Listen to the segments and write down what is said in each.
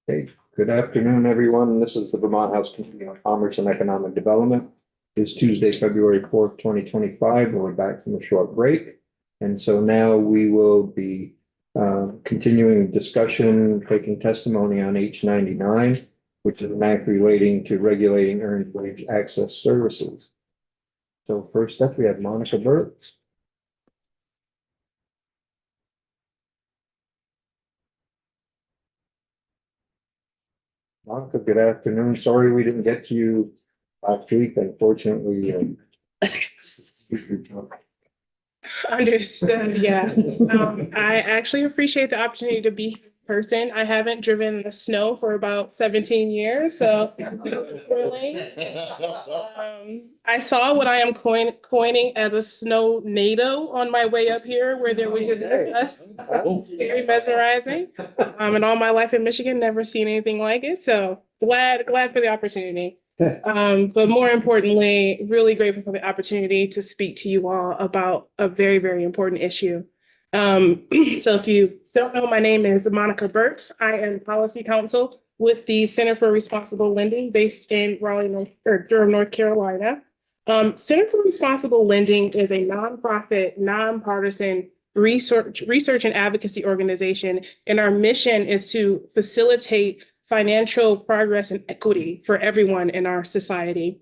Hey, good afternoon, everyone. This is the Vermont House Committee on Commerce and Economic Development. It's Tuesday, February 4th, 2025, and we're back from a short break. And so now we will be continuing discussion, taking testimony on H99, which is an act relating to regulating earned wage access services. So first up, we have Monica Burks. Monica, good afternoon. Sorry we didn't get to you last week. Unfortunately, Understood, yeah. I actually appreciate the opportunity to be here in person. I haven't driven in the snow for about 17 years, so really, I saw what I am coining as a snow NATO on my way up here, where there was just us. It's very mesmerizing. And all my life in Michigan, never seen anything like it. So glad for the opportunity. But more importantly, really grateful for the opportunity to speak to you all about a very, very important issue. So if you don't know, my name is Monica Burks. I am policy counsel with the Center for Responsible Lending based in Durham, North Carolina. Center for Responsible Lending is a nonprofit, nonpartisan research and advocacy organization, and our mission is to facilitate financial progress and equity for everyone in our society.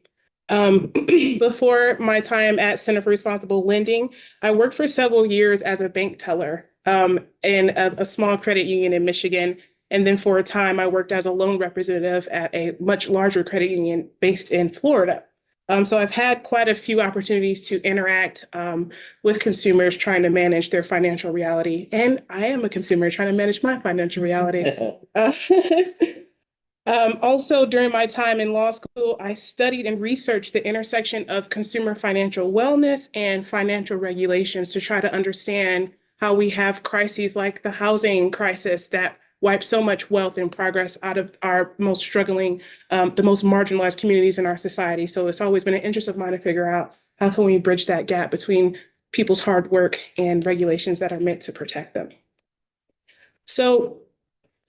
Before my time at Center for Responsible Lending, I worked for several years as a bank teller in a small credit union in Michigan. And then for a time, I worked as a loan representative at a much larger credit union based in Florida. So I've had quite a few opportunities to interact with consumers trying to manage their financial reality. And I am a consumer trying to manage my financial reality. Also, during my time in law school, I studied and researched the intersection of consumer financial wellness and financial regulations to try to understand how we have crises like the housing crisis that wipe so much wealth and progress out of our most struggling, the most marginalized communities in our society. So it's always been an interest of mine to figure out how can we bridge that gap between people's hard work and regulations that are meant to protect them. So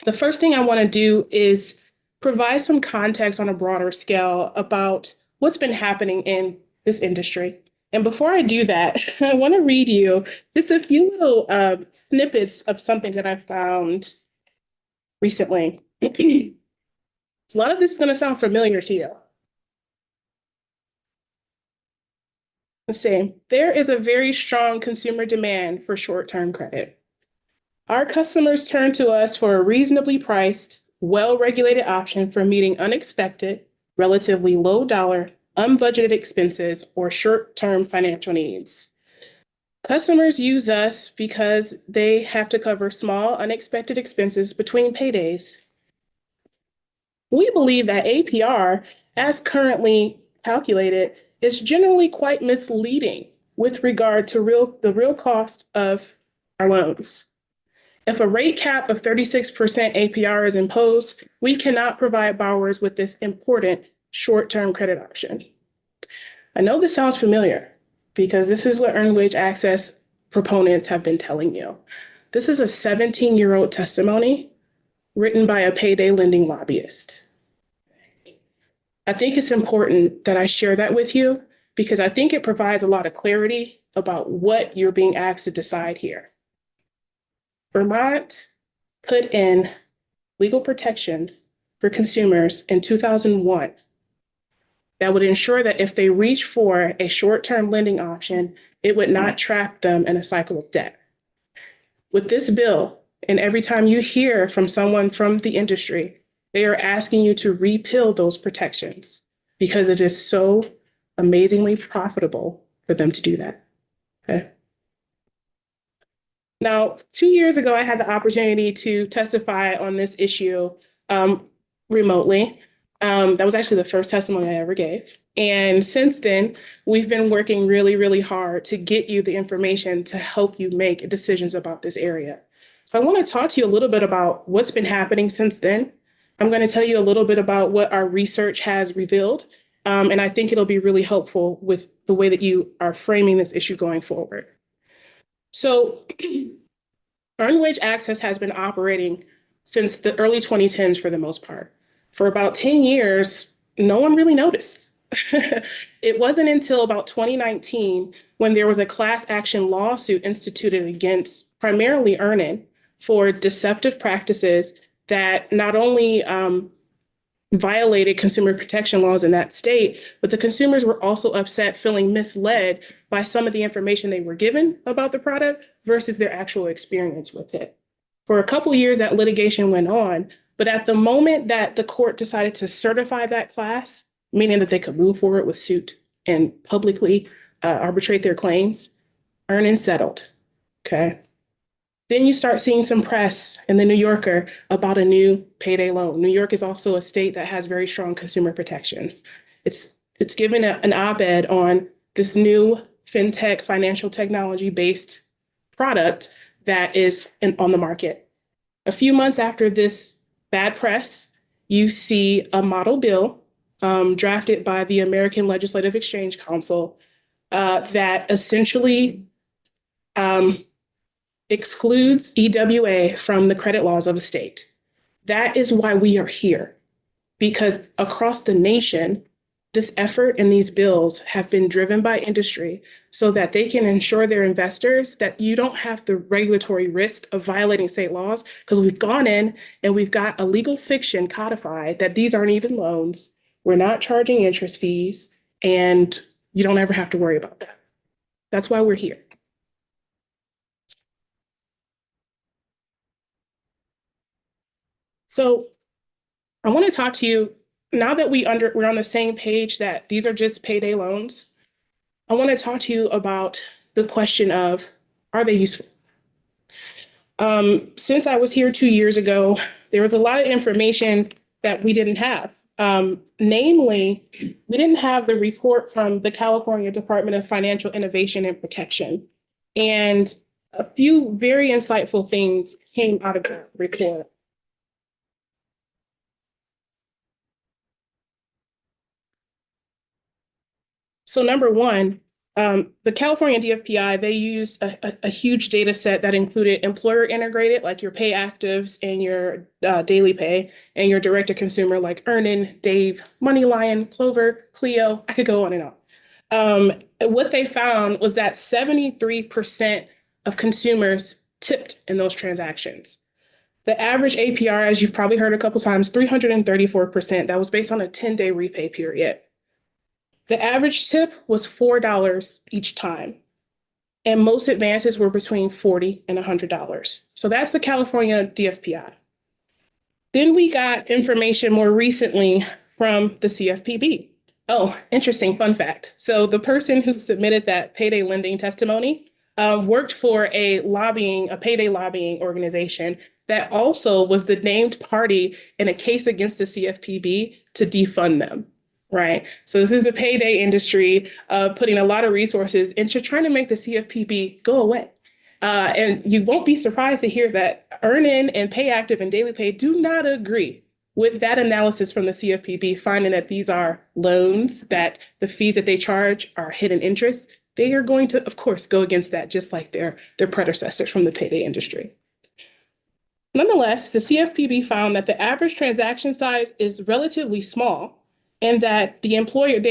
the first thing I want to do is provide some context on a broader scale about what's been happening in this industry. And before I do that, I want to read you just a few little snippets of something that I found recently. A lot of this is going to sound familiar to you. Let's see. There is a very strong consumer demand for short-term credit. Our customers turn to us for a reasonably priced, well-regulated option for meeting unexpected, relatively low-dollar, unbudgeted expenses or short-term financial needs. Customers use us because they have to cover small, unexpected expenses between paydays. We believe that APR, as currently calculated, is generally quite misleading with regard to the real cost of our loans. If a rate cap of 36% APR is imposed, we cannot provide borrowers with this important short-term credit option. I know this sounds familiar because this is what earned wage access proponents have been telling you. This is a 17-year-old testimony written by a payday lending lobbyist. I think it's important that I share that with you because I think it provides a lot of clarity about what you're being asked to decide here. Vermont put in legal protections for consumers in 2001 that would ensure that if they reach for a short-term lending option, it would not trap them in a cycle of debt. With this bill, and every time you hear from someone from the industry, they are asking you to repeal those protections because it is so amazingly profitable for them to do that. Okay. Now, 2 years ago, I had the opportunity to testify on this issue remotely. That was actually the first testimony I ever gave. And since then, we've been working really, really hard to get you the information to help you make decisions about this area. So I want to talk to you a little bit about what's been happening since then. I'm going to tell you a little bit about what our research has revealed. And I think it'll be really helpful with the way that you are framing this issue going forward. So earned wage access has been operating since the early 2010s for the most part. For about 10 years, no one really noticed. It wasn't until about 2019 when there was a class action lawsuit instituted against primarily Earnin for deceptive practices that not only violated consumer protection laws in that state, but the consumers were also upset, feeling misled by some of the information they were given about the product versus their actual experience with it. For a couple years, that litigation went on, but at the moment that the court decided to certify that class, meaning that they could move forward with suit and publicly arbitrate their claims, Earnin settled. Okay. Then you start seeing some press in the New Yorker about a new payday loan. New York is also a state that has very strong consumer protections. It's given an op-ed on this new fintech financial technology based product that is on the market. A few months after this bad press, you see a model bill drafted by the American Legislative Exchange Council that essentially excludes EWA from the credit laws of a state. That is why we are here, because across the nation, this effort and these bills have been driven by industry so that they can ensure their investors that you don't have the regulatory risk of violating state laws, because we've gone in and we've got a legal fiction codified that these aren't even loans. We're not charging interest fees, and you don't ever have to worry about that. That's why we're here. So I want to talk to you now that we're on the same page that these are just payday loans. I want to talk to you about the question of, are they useful? Since I was here 2 years ago, there was a lot of information that we didn't have. Namely, we didn't have the report from the California Department of Financial Innovation and Protection. And a few very insightful things came out of that report. So number one, the California DFPI, they used a huge data set that included employer integrated, like your pay actives and your daily pay, and your direct to consumer, like Earnin, Dave, MoneyLion, Clover, Clio. I could go on and on. What they found was that 73% of consumers tipped in those transactions. The average APR, as you've probably heard a couple times, 334%. That was based on a 10-day repay period. The average tip was $4 each time, and most advances were between $40 and $100. So that's the California DFPI. Then we got information more recently from the CFPB. Oh, interesting fun fact. So the person who submitted that payday lending testimony worked for a payday lobbying organization that also was the named party in a case against the CFPB to defund them. Right. So this is the payday industry putting a lot of resources into trying to make the CFPB go away. And you won't be surprised to hear that Earnin and PayActiv and Daily Pay do not agree with that analysis from the CFPB, finding that these are loans, that the fees that they charge are hidden interest. They are going to, of course, go against that, just like their predecessors from the payday industry. Nonetheless, the CFPB found that the average transaction size is relatively small, and that they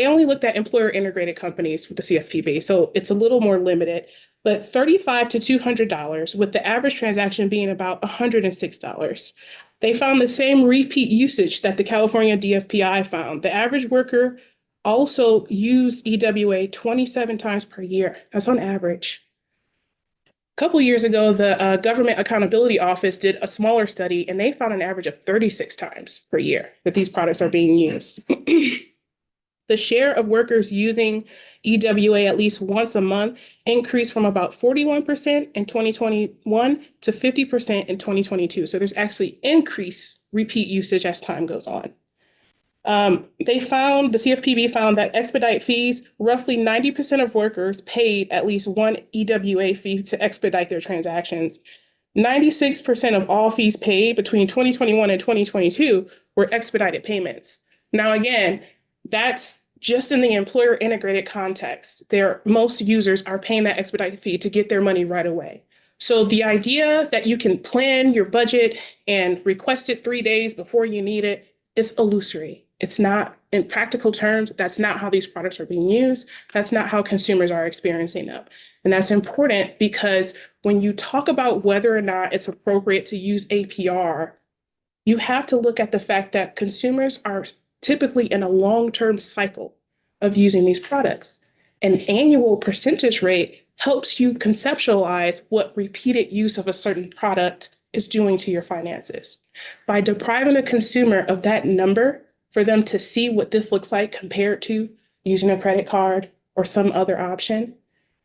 only looked at employer integrated companies with the CFPB. So it's a little more limited, but $35 to $200, with the average transaction being about $106. They found the same repeat usage that the California DFPI found. The average worker also used EWA 27 times per year. That's on average. A couple years ago, the Government Accountability Office did a smaller study, and they found an average of 36 times per year that these products are being used. The share of workers using EWA at least once a month increased from about 41% in 2021 to 50% in 2022. So there's actually increased repeat usage as time goes on. The CFPB found that expedite fees, roughly 90% of workers paid at least one EWA fee to expedite their transactions. 96% of all fees paid between 2021 and 2022 were expedited payments. Now, again, that's just in the employer integrated context. Most users are paying that expedited fee to get their money right away. So the idea that you can plan your budget and request it 3 days before you need it is illusory. It's not, in practical terms, that's not how these products are being used. That's not how consumers are experiencing them. And that's important because when you talk about whether or not it's appropriate to use APR, you have to look at the fact that consumers are typically in a long-term cycle of using these products. An annual percentage rate helps you conceptualize what repeated use of a certain product is doing to your finances. By depriving a consumer of that number for them to see what this looks like compared to using a credit card or some other option,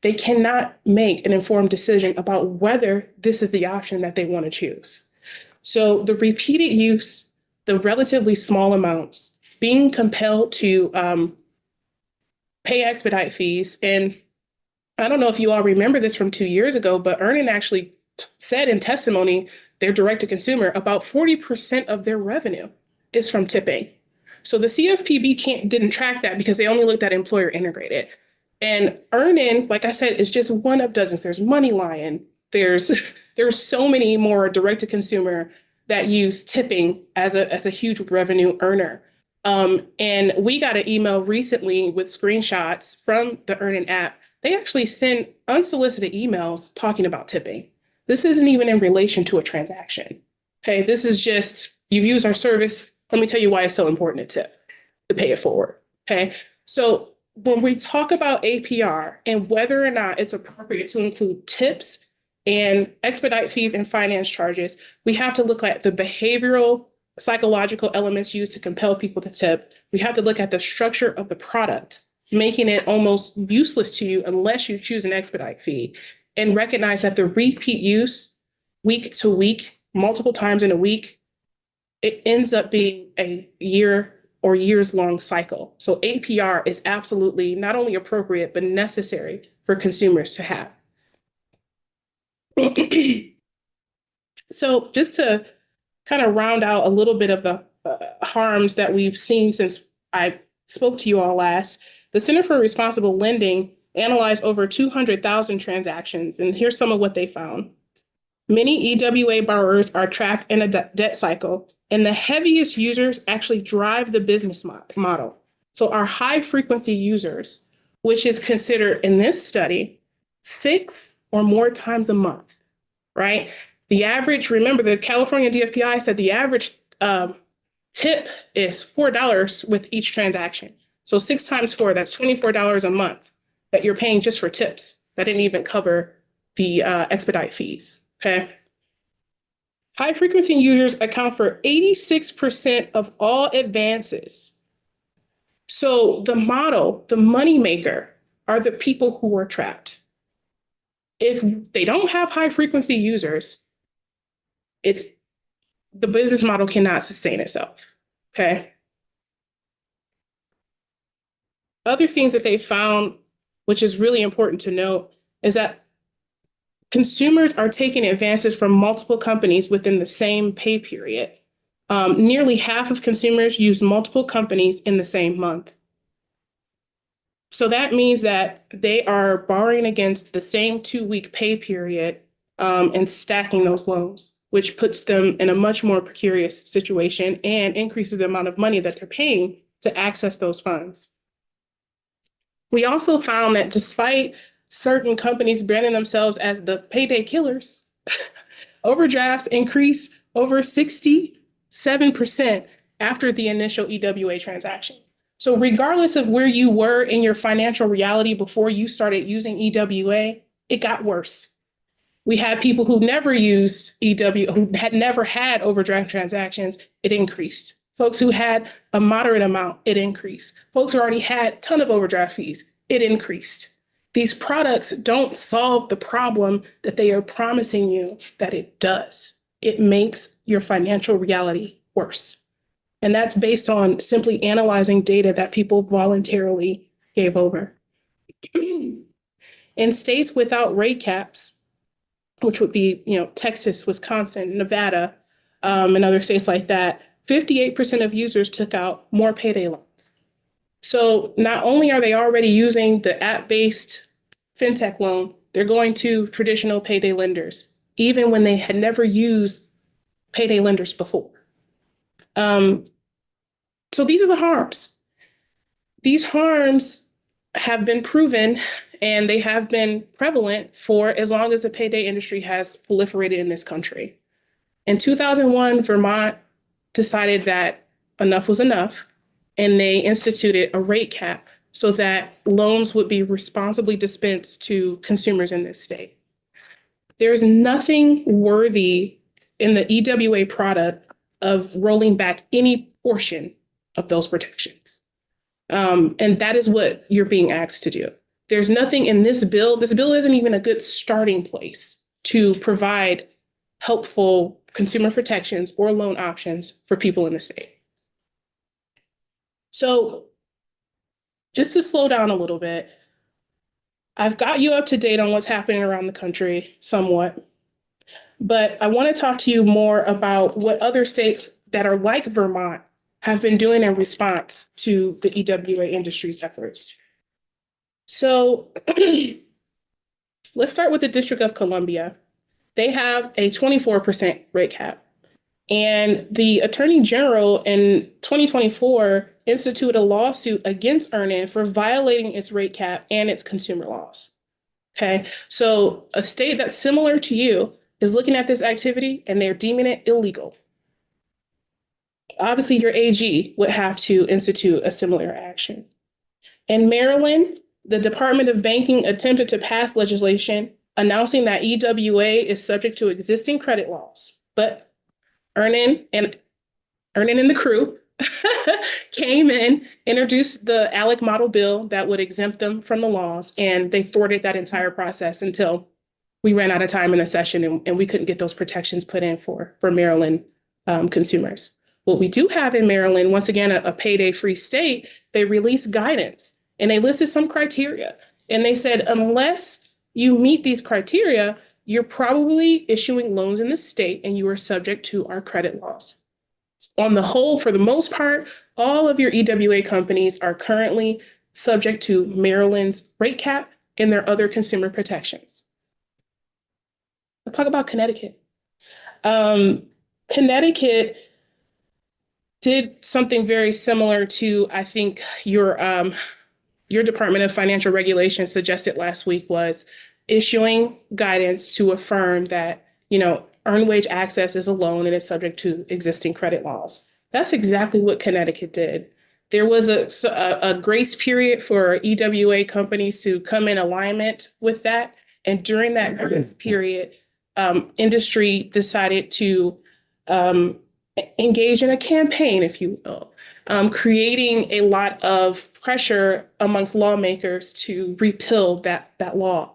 they cannot make an informed decision about whether this is the option that they want to choose. So the repeated use, the relatively small amounts, being compelled to pay expedite fees. And I don't know if you all remember this from 2 years ago, but Earnin actually said in testimony, their direct to consumer, about 40% of their revenue is from tipping. So the CFPB didn't track that because they only looked at employer integrated. And Earnin, like I said, is just one of dozens. There's MoneyLion. There's so many more direct to consumer that use tipping as a huge revenue earner. And we got an email recently with screenshots from the Earnin app. They actually send unsolicited emails talking about tipping. This isn't even in relation to a transaction. Okay, this is just, you've used our service. Let me tell you why it's so important to tip, to pay it forward. Okay, so when we talk about APR and whether or not it's appropriate to include tips and expedite fees and finance charges, we have to look at the behavioral, psychological elements used to compel people to tip. We have to look at the structure of the product, making it almost useless to you unless you choose an expedite fee, and recognize that the repeat use week to week, multiple times in a week, it ends up being a year or years long cycle. So APR is absolutely not only appropriate, but necessary for consumers to have. So just to kind of round out a little bit of the harms that we've seen since I spoke to you all last, the Center for Responsible Lending analyzed over 200,000 transactions, and here's some of what they found. Many EWA borrowers are trapped in a debt cycle, and the heaviest users actually drive the business model. So our high frequency users, which is considered in this study 6 or more times a month, right? The average, remember the California DFPI said the average tip is $4 with each transaction. So 6 times 4, that's $24 a month that you're paying just for tips. That didn't even cover the expedite fees, okay? High frequency users account for 86% of all advances. So the model, the money maker, are the people who are trapped. If they don't have high frequency users, the business model cannot sustain itself, okay? Other things that they found, which is really important to note, is that consumers are taking advances from multiple companies within the same pay period. Nearly half of consumers use multiple companies in the same month. So that means that they are borrowing against the same 2-week pay period and stacking those loans, which puts them in a much more precarious situation and increases the amount of money that they're paying to access those funds. We also found that despite certain companies branding themselves as the payday killers, overdrafts increased over 67% after the initial EWA transaction. So regardless of where you were in your financial reality before you started using EWA, it got worse. We had people who never used EWA, who had never had overdraft transactions, it increased. Folks who had a moderate amount, it increased. Folks who already had a ton of overdraft fees, it increased. These products don't solve the problem that they are promising you that it does. It makes your financial reality worse. And that's based on simply analyzing data that people voluntarily gave over. In states without rate caps, which would be, Texas, Wisconsin, Nevada, and other states like that, 58% of users took out more payday loans. So not only are they already using the app-based fintech loan, They're going to traditional payday lenders, even when they had never used payday lenders before. So these are the harms. These harms have been proven and they have been prevalent for as long as the payday industry has proliferated in this country. In 2001, Vermont decided that enough was enough, and they instituted a rate cap so that loans would be responsibly dispensed to consumers in this state. There is nothing worthy in the EWA product of rolling back any portion of those protections. And that is what you're being asked to do. There's nothing in this bill. This bill isn't even a good starting place to provide helpful consumer protections or loan options for people in the state. So just to slow down a little bit, I've got you up to date on what's happening around the country somewhat, but I want to talk to you more about what other states that are like Vermont have been doing in response to the EWA industry's efforts. So let's start with the District of Columbia. They have a 24% rate cap. And the Attorney General in 2024 instituted a lawsuit against EarnIn for violating its rate cap and its consumer laws. Okay, so a state that's similar to you is looking at this activity and they're deeming it illegal. Obviously, your AG would have to institute a similar action. In Maryland, the Department of Banking attempted to pass legislation announcing that EWA is subject to existing credit laws, but EarnIn and the crew came in, introduced the ALEC model bill that would exempt them from the laws, and they thwarted that entire process until we ran out of time in a session and we couldn't get those protections put in for Maryland consumers. What we do have in Maryland, once again, a payday-free state, they released guidance and they listed some criteria. And they said, unless you meet these criteria, you're probably issuing loans in the state and you are subject to our credit laws. On the whole, for the most part, all of your EWA companies are currently subject to Maryland's rate cap and their other consumer protections. Let's talk about Connecticut. Connecticut did something very similar to, I think, your Department of Financial Regulation suggested last week, was issuing guidance to affirm that, earned wage access is a loan and is subject to existing credit laws. That's exactly what Connecticut did. There was a grace period for EWA companies to come in alignment with that. And during that grace period, industry decided to engage in a campaign, if you will, creating a lot of pressure amongst lawmakers to repeal that law.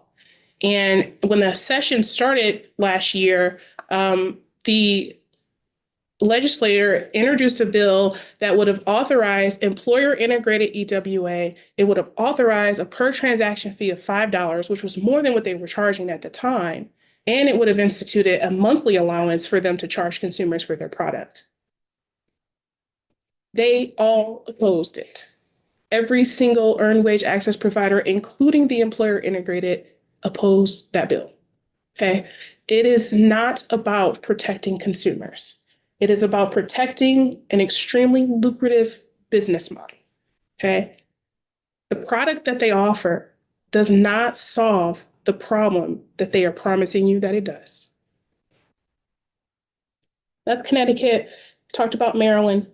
And when the session started last year, the legislator introduced a bill that would have authorized employer-integrated EWA. It would have authorized a per transaction fee of $5, which was more than what they were charging at the time. And it would have instituted a monthly allowance for them to charge consumers for their product. They all opposed it. Every single earned wage access provider, including the employer integrated, opposed that bill. Okay. It is not about protecting consumers. It is about protecting an extremely lucrative business model. Okay. The product that they offer does not solve the problem that they are promising you that it does. That's Connecticut. Talked about Maryland,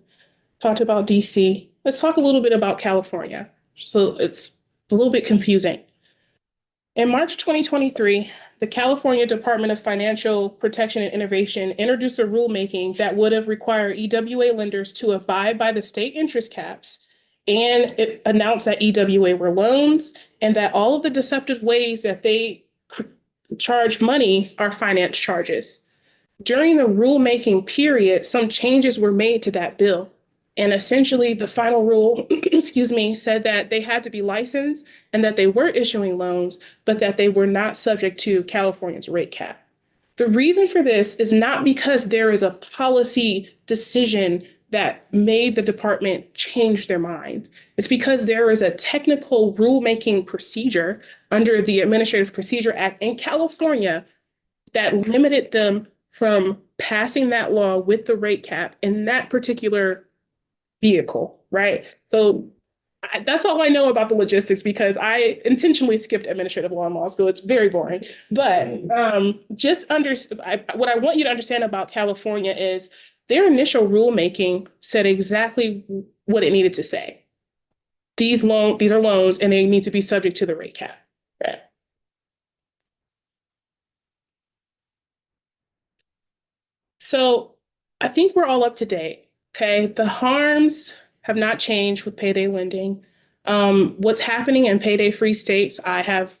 talked about DC. Let's talk a little bit about California. So it's a little bit confusing. In March 2023, the California Department of Financial Protection and Innovation introduced a rulemaking that would have required EWA lenders to abide by the state interest caps, and it announced that EWA were loans and that all of the deceptive ways that they charge money are finance charges. During the rulemaking period, some changes were made to that bill. And essentially the final rule, said that they had to be licensed and that they were issuing loans, but that they were not subject to California's rate cap. The reason for this is not because there is a policy decision that made the department change their mind. It's because there is a technical rulemaking procedure under the Administrative Procedure Act in California that limited them from passing that law with the rate cap in that particular vehicle, right? So that's all I know about the logistics because I intentionally skipped administrative law in law school. It's very boring. But what I want you to understand about California is their initial rulemaking said exactly what it needed to say. These are loans and they need to be subject to the rate cap. Right? So I think we're all up to date. Okay. The harms have not changed with payday lending. What's happening in payday free states, I have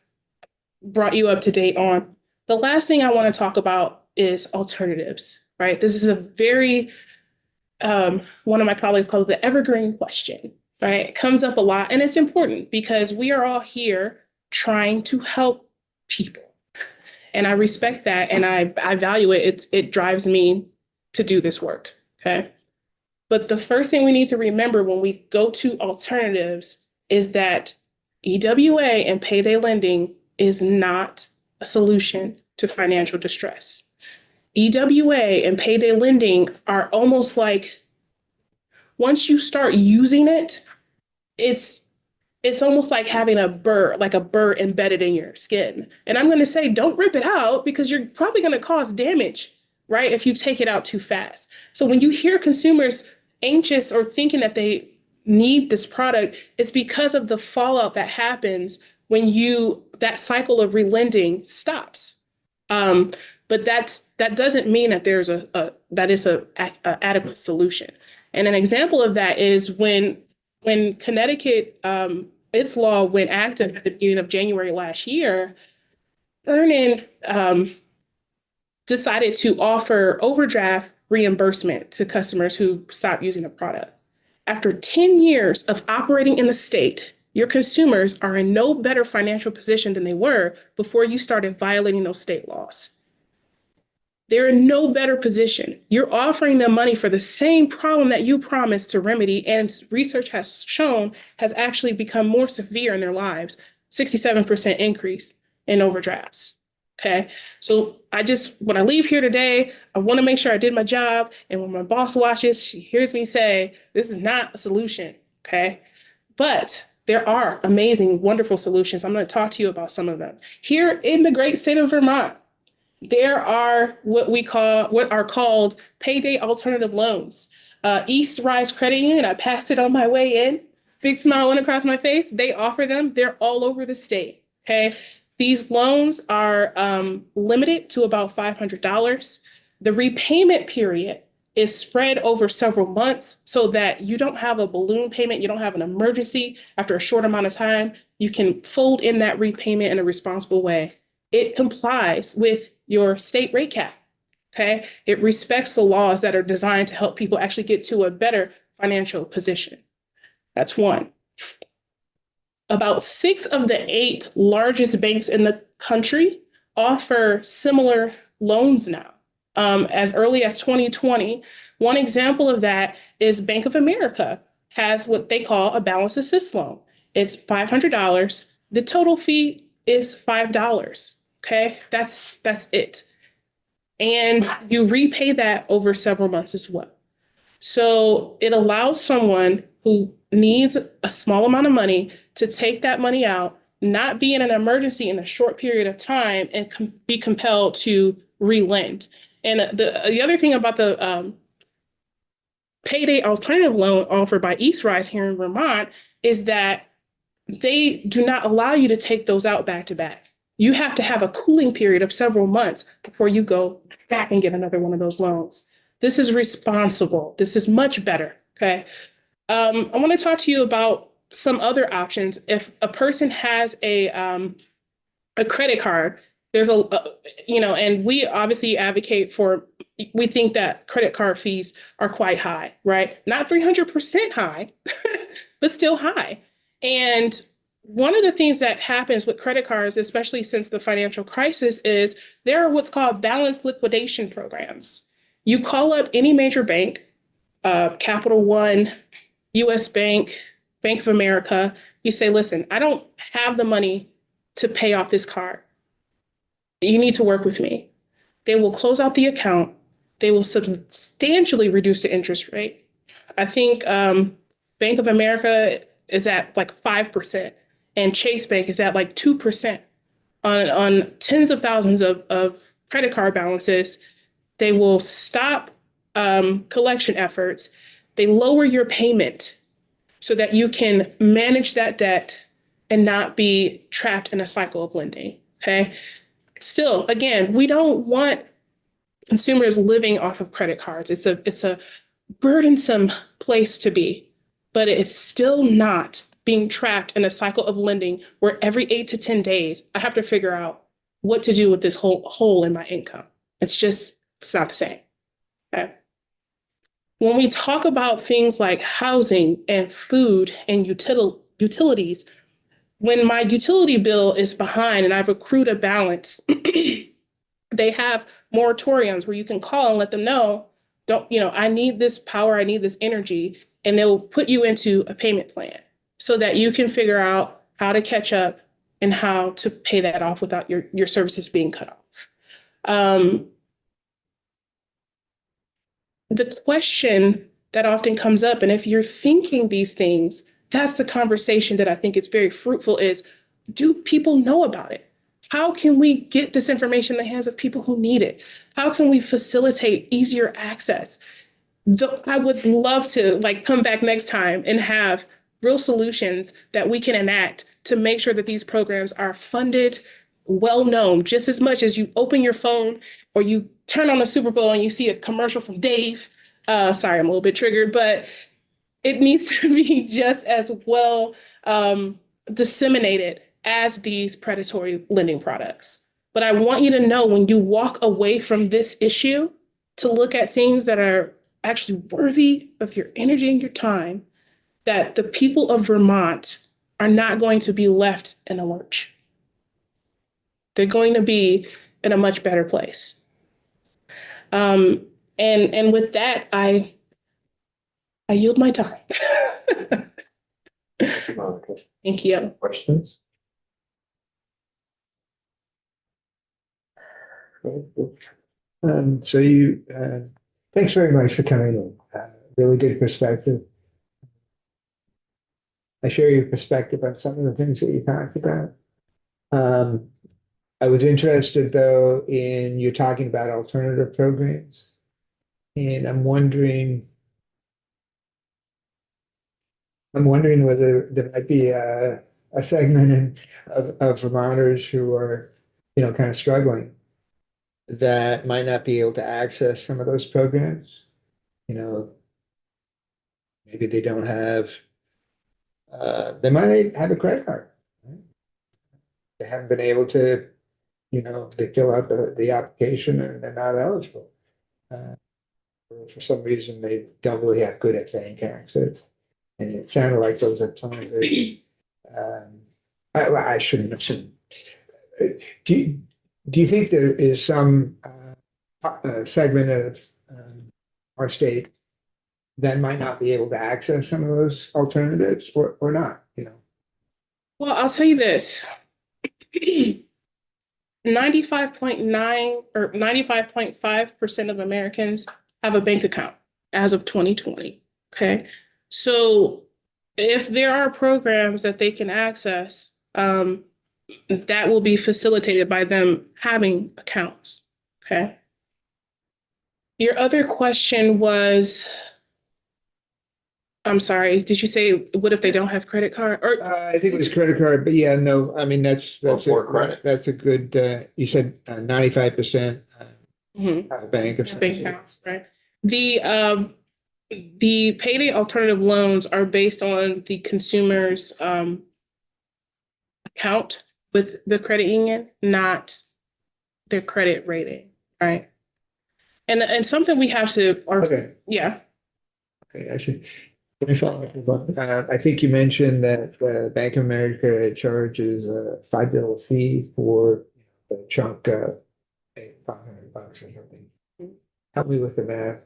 brought you up to date on. The last thing I want to talk about is alternatives, right? This is a very, one of my colleagues calls it the evergreen question, right? It comes up a lot and it's important because we are all here trying to help people. And I respect that and I value it. It drives me to do this work, okay? But the first thing we need to remember when we go to alternatives is that EWA and payday lending is not a solution to financial distress. EWA and payday lending are almost like, once you start using it, it's almost like having a burr embedded in your skin. And I'm going to say, don't rip it out because you're probably going to cause damage, right? If you take it out too fast. So when you hear consumers anxious or thinking that they need this product, it's because of the fallout that happens when that cycle of relending stops. But that doesn't mean that there's that is a adequate solution. And an example of that is when Connecticut, its law went active at the beginning of January last year, Earnin decided to offer overdraft reimbursement to customers who stopped using the product. After 10 years of operating in the state, your consumers are in no better financial position than they were before you started violating those state laws. They're in no better position. You're offering them money for the same problem that you promised to remedy, and research has shown has actually become more severe in their lives, 67% increase in overdrafts. Okay, so when I leave here today, I want to make sure I did my job. And when my boss watches, she hears me say, this is not a solution. Okay, but there are amazing, wonderful solutions. I'm going to talk to you about some of them. Here in the great state of Vermont, there are what are called payday alternative loans. East Rise Credit Union, I passed it on my way in. Big smile went across my face. They offer them. They're all over the state. Okay. These loans are limited to about $500. The repayment period is spread over several months so that you don't have a balloon payment. You don't have an emergency after a short amount of time. You can fold in that repayment in a responsible way. It complies with your state rate cap. Okay. It respects the laws that are designed to help people actually get to a better financial position. That's one. About 6 of the 8 largest banks in the country offer similar loans now. As early as 2020, one example of that is Bank of America has what they call a balance assist loan. It's $500. The total fee is $5. Okay, that's it. And you repay that over several months as well. So it allows someone who needs a small amount of money to take that money out, not be in an emergency in a short period of time, and be compelled to relend. And the other thing about the payday alternative loan offered by East Rise here in Vermont is that they do not allow you to take those out back to back. You have to have a cooling period of several months before you go back and get another one of those loans. This is responsible. This is much better. Okay. I want to talk to you about some other options. If a person has a credit card, there's and we obviously advocate for, we think that credit card fees are quite high, right? Not 300% high, but still high. And one of the things that happens with credit cards, especially since the financial crisis, is there are what's called balance liquidation programs. You call up any major bank, Capital One, US Bank, Bank of America, you say, listen, I don't have the money to pay off this card. You need to work with me. They will close out the account. They will substantially reduce the interest rate. I think Bank of America is at like 5%, and Chase Bank is at like 2% on tens of thousands of credit card balances. They will stop collection efforts. They lower your payment so that you can manage that debt and not be trapped in a cycle of lending. Okay. Still, again, we don't want consumers living off of credit cards. It's a burdensome place to be, but it's still not being trapped in a cycle of lending where every 8 to 10 days I have to figure out what to do with this whole hole in my income. It's not the same. Okay. When we talk about things like housing and food and utilities, when my utility bill is behind and I've accrued a balance, they have moratoriums where you can call and let them know, I need this power, I need this energy, and they'll put you into a payment plan so that you can figure out how to catch up and how to pay that off without your services being cut off. The question that often comes up, and if you're thinking these things, that's the conversation that I think is very fruitful is, do people know about it? How can we get this information in the hands of people who need it? How can we facilitate easier access? I would love to come back next time and have real solutions that we can enact to make sure that these programs are funded, well known, just as much as you open your phone or you turn on the Super Bowl and you see a commercial from Dave. Sorry, I'm a little bit triggered, but it needs to be just as well disseminated as these predatory lending products. But I want you to know when you walk away from this issue to look at things that are actually worthy of your energy and your time, that the people of Vermont are not going to be left in a lurch. They're going to be in a much better place. And with that, I yield my time. Monica, Thank you. questions? So thanks very much for coming in. Really good perspective. I share your perspective on some of the things that you talked about. I was interested though in you talking about alternative programs. And I'm wondering whether there might be a segment of Vermonters who are, kind of struggling that might not be able to access some of those programs. Maybe they don't have, they might have a credit card. Right? They haven't been able to, they fill out the application and they're not eligible. For some reason, they don't really have good at bank access. And it sounded like those are some of the, I shouldn't have said. Do you think there is some segment of our state that might not be able to access some of those alternatives or not, Well, I'll tell you this. 95.9 or 95.5% of Americans have a bank account as of 2020. Okay. So if there are programs that they can access, that will be facilitated by them having accounts. Okay. Your other question was, I'm sorry, did you say what if they don't have credit card? Or I think it was credit card, but yeah, no, I mean, that's for credit. That's a good, you said 95% Mhm. have a bank of some bank sort. accounts, right? The payday alternative loans are based on the consumer's account with the credit union, not their credit rating, right? And something we have to, Okay. yeah. Okay, I see. Let me follow up with one. I think you mentioned that Bank of America charges a $5 fee for the chunk of $500 or something. Help me with the math.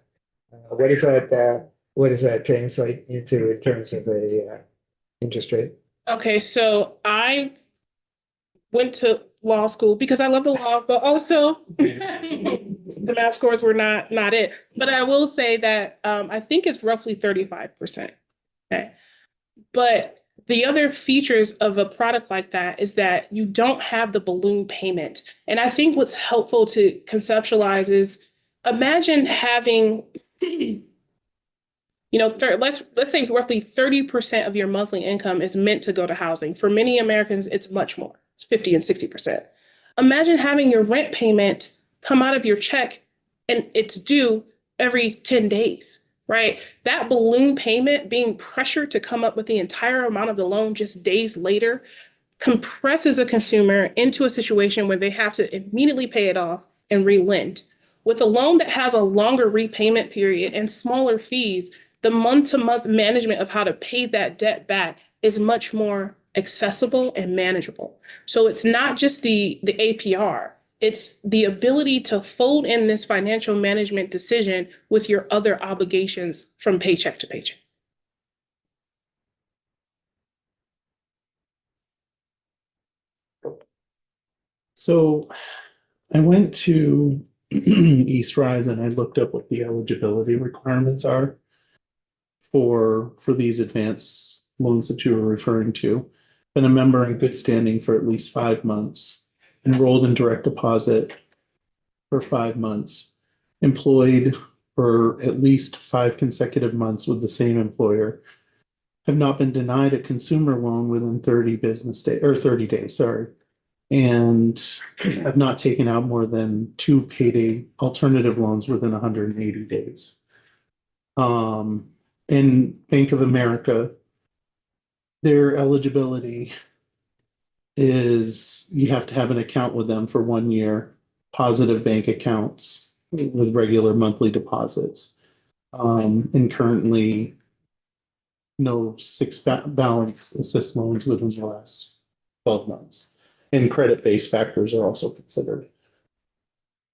What is that what does that translate into in terms of a interest rate? Okay, so I went to law school because I love the law, but also the math scores were not it. But I will say that I think it's roughly 35%. Okay. But the other features of a product like that is that you don't have the balloon payment. And I think what's helpful to conceptualize is imagine having, let's say roughly 30% of your monthly income is meant to go to housing. For many Americans, it's much more. It's 50 and 60%. Imagine having your rent payment come out of your check and it's due every 10 days, right? That balloon payment being pressured to come up with the entire amount of the loan just days later compresses a consumer into a situation where they have to immediately pay it off and relend. With a loan that has a longer repayment period and smaller fees, the month-to-month management of how to pay that debt back is much more accessible and manageable. So it's not just the APR, it's the ability to fold in this financial management decision with your other obligations from paycheck to paycheck. So I went to East Rise and I looked up what the eligibility requirements are for these advanced loans that you were referring to. Been a member in good standing for at least 5 months, enrolled in direct deposit for 5 months, employed for at least 5 consecutive months with the same employer, have not been denied a consumer loan within 30 business days or 30 days, sorry, and have not taken out more than 2 payday alternative loans within 180 days. In Bank of America, their eligibility is you have to have an account with them for 1 year, positive bank accounts with regular monthly deposits. And currently no balance assist loans within the last 12 months. And credit-based factors are also considered.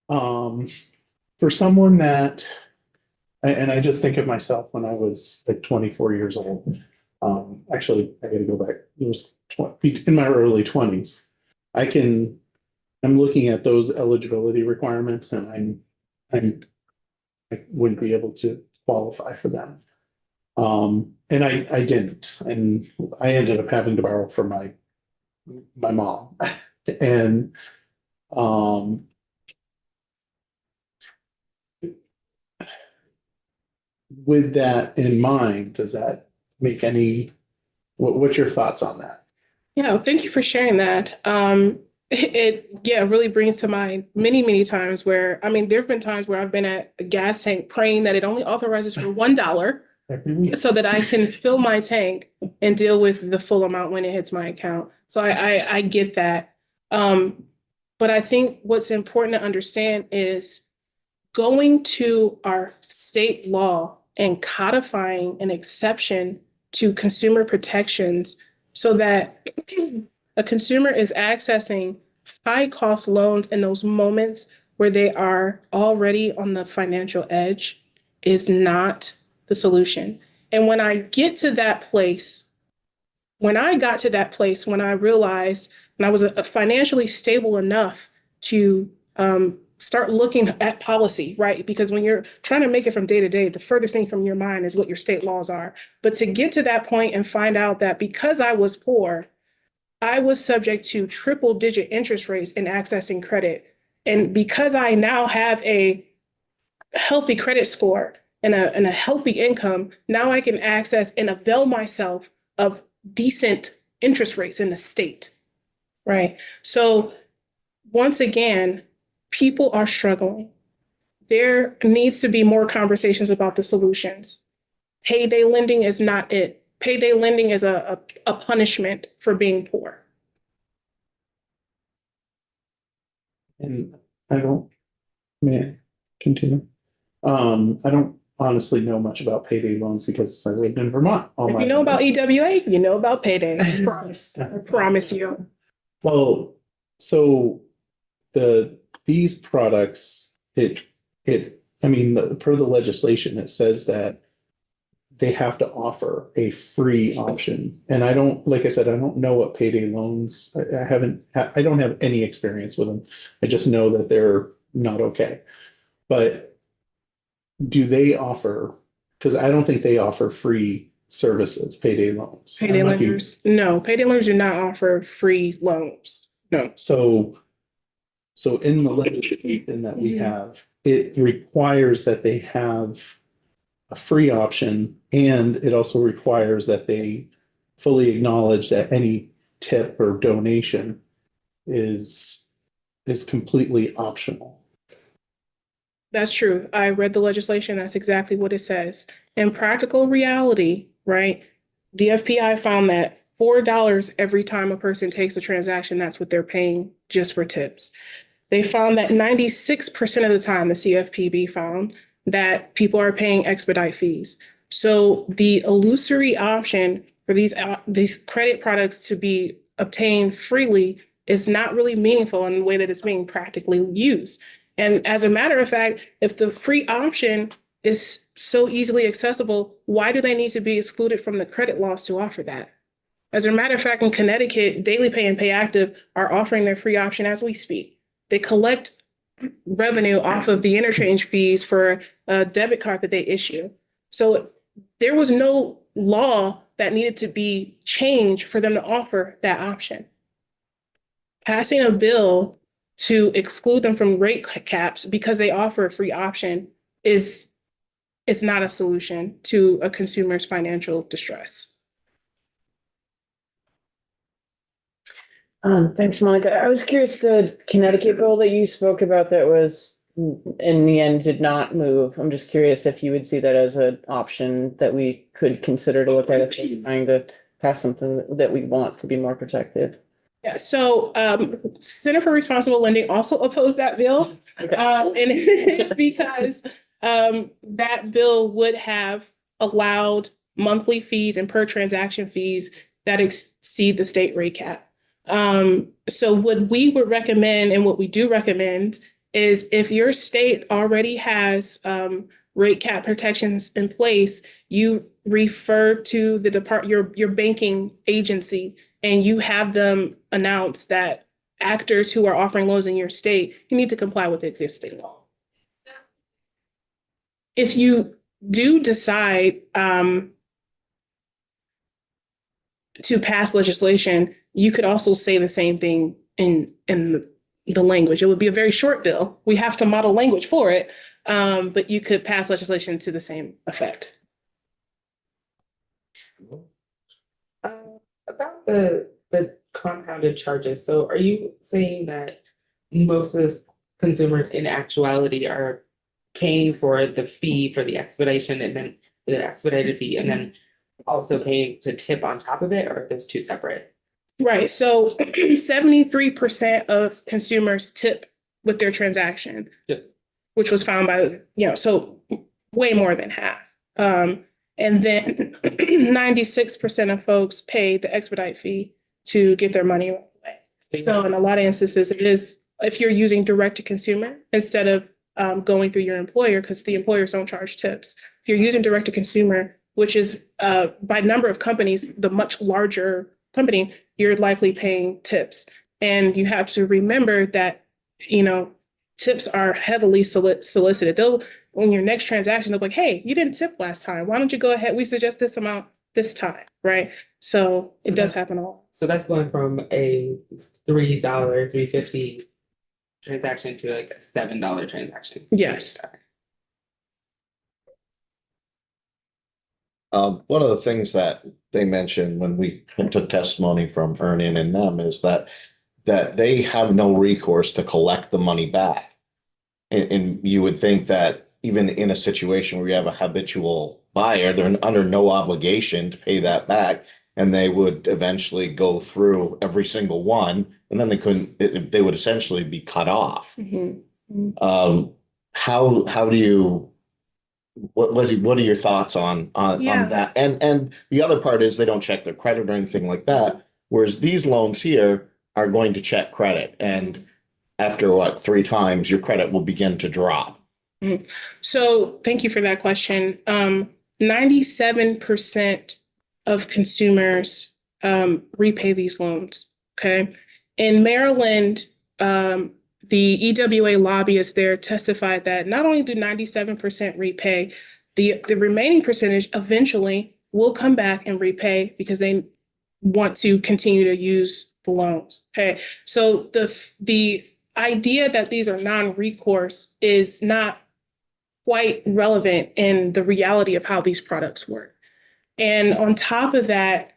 For someone that, and I just think of myself when I was like 24 years old. Actually, I gotta go back. It was in my early 20s. I'm looking at those eligibility requirements and I wouldn't be able to qualify for them. And I didn't, and I ended up having to borrow from my mom. And with that in mind, does that make what's your thoughts on that? Yeah, thank you for sharing that. It really brings to mind many times where, there have been times where I've been at a gas tank praying that it only authorizes for $1 so that I can fill my tank and deal with the full amount when it hits my account. So I get that. But I think what's important to understand is going to our state law and codifying an exception to consumer protections so that a consumer is accessing high cost loans in those moments where they are already on the financial edge is not the solution. And when I got to that place, when I realized when I was financially stable enough to start looking at policy, right? Because when you're trying to make it from day to day, the furthest thing from your mind is what your state laws are. But to get to that point and find out that because I was poor, I was subject to triple digit interest rates in accessing credit. And because I now have a healthy credit score and a healthy income, now I can access and avail myself of decent interest rates in the state, right? So once again, people are struggling. There needs to be more conversations about the solutions. Payday lending is not it. Payday lending is a punishment for being poor. And may I continue? I don't honestly know much about payday loans because I lived in Vermont. If you know about EWA, you know about payday. I promise. I promise you. Well, so these products, per the legislation, it says that they have to offer a free option. And I don't, like I said, I don't know what payday loans, I don't have any experience with them. I just know that they're not okay. But do they offer, because I don't think they offer free services, payday loans. Payday I might be- lenders, no, payday lenders do not offer free loans. No. So in the legislation that we Mhm. have, it requires that they have a free option, and it also requires that they fully acknowledge that any tip or donation is completely optional. That's true. I read the legislation. That's exactly what it says. In practical reality, right? DFPI found that $4 every time a person takes a transaction, that's what they're paying just for tips. They found that 96% of the time, the CFPB found that people are paying expedite fees. So the illusory option for these credit products to be obtained freely is not really meaningful in the way that it's being practically used. And as a matter of fact, if the free option is so easily accessible, why do they need to be excluded from the credit laws to offer that? As a matter of fact, in Connecticut, DailyPay and PayActive are offering their free option as we speak. They collect revenue off of the interchange fees for a debit card that they issue. So there was no law that needed to be changed for them to offer that option. Passing a bill to exclude them from rate caps because they offer a free option is not a solution to a consumer's financial distress. Thanks, Monica. I was curious, the Connecticut bill that you spoke about that was in the end did not move. I'm just curious if you would see that as an option that we could consider to look at if we're trying to pass something that we want to be more protected. Yeah, so Center for Responsible Lending also opposed that bill. Okay. And it's because that bill would have allowed monthly fees and per transaction fees that exceed the state rate cap. So what we would recommend and what we do recommend is if your state already has rate cap protections in place, you refer to the your banking agency and you have them announce that actors who are offering loans in your state, you need to comply with the existing law. If you do decide to pass legislation, you could also say the same thing in the language. It would be a very short bill. We have to model language for it, but you could pass legislation to the same effect. About the compounded charges, so are you saying that most of the consumers in actuality are paying for the fee for the expedition and then the expedited fee and then also paying to tip on top of it, or are those two separate? Right. So 73% of consumers tip with their transaction, which was found by, so way more than half. And then 96% of folks pay the expedite fee to get their money away. So in a lot of instances, it is, if you're using direct to consumer instead of going through your employer, because the employers don't charge tips. If you're using direct to consumer, which is by number of companies, the much larger company, you're likely paying tips. And you have to remember that, tips are heavily solicited. They'll, on your next transaction, they'll be like, hey, you didn't tip last time. Why don't you go ahead? We suggest this amount this time, right? So it does happen a lot. So that's going from a $3, $3.50 transaction to like a $7 transaction. Yes. One of the things that they mentioned when we took testimony from Ernie and them is that they have no recourse to collect the money back. And you would think that even in a situation where you have a habitual buyer, they're under no obligation to pay that back. And they would eventually go through every single one, and then they would essentially be cut off. Mm-hmm. How do you, what are your thoughts on Yeah. that? And the other part is they don't check their credit or anything like that. Whereas these loans here are going to check credit, and after 3 times, your credit will begin to drop. So thank you for that question. 97% of consumers repay these loans. Okay. In Maryland, the EWA lobbyist there testified that not only do 97% repay, the remaining percentage eventually will come back and repay because they want to continue to use the loans. Okay. So the idea that these are non-recourse is not quite relevant in the reality of how these products work. And on top of that,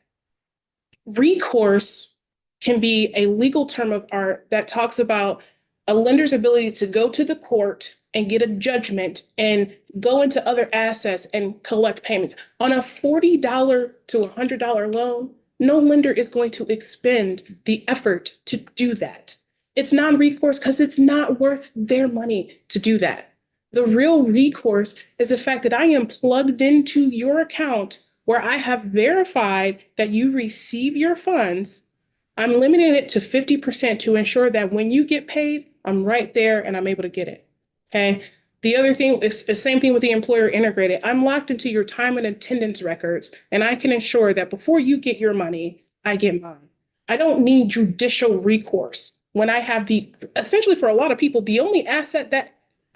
recourse can be a legal term of art that talks about a lender's ability to go to the court and get a judgment and go into other assets and collect payments. On a $40 to $100 loan, no lender is going to expend the effort to do that. It's non-recourse because it's not worth their money to do that. The real recourse is the fact that I am plugged into your account where I have verified that you receive your funds. I'm limiting it to 50% to ensure that when you get paid, I'm right there and I'm able to get it. Okay. The other thing is the same thing with the employer integrated. I'm locked into your time and attendance records, and I can ensure that before you get your money, I get mine. I don't need judicial recourse when I have essentially for a lot of people, the only asset that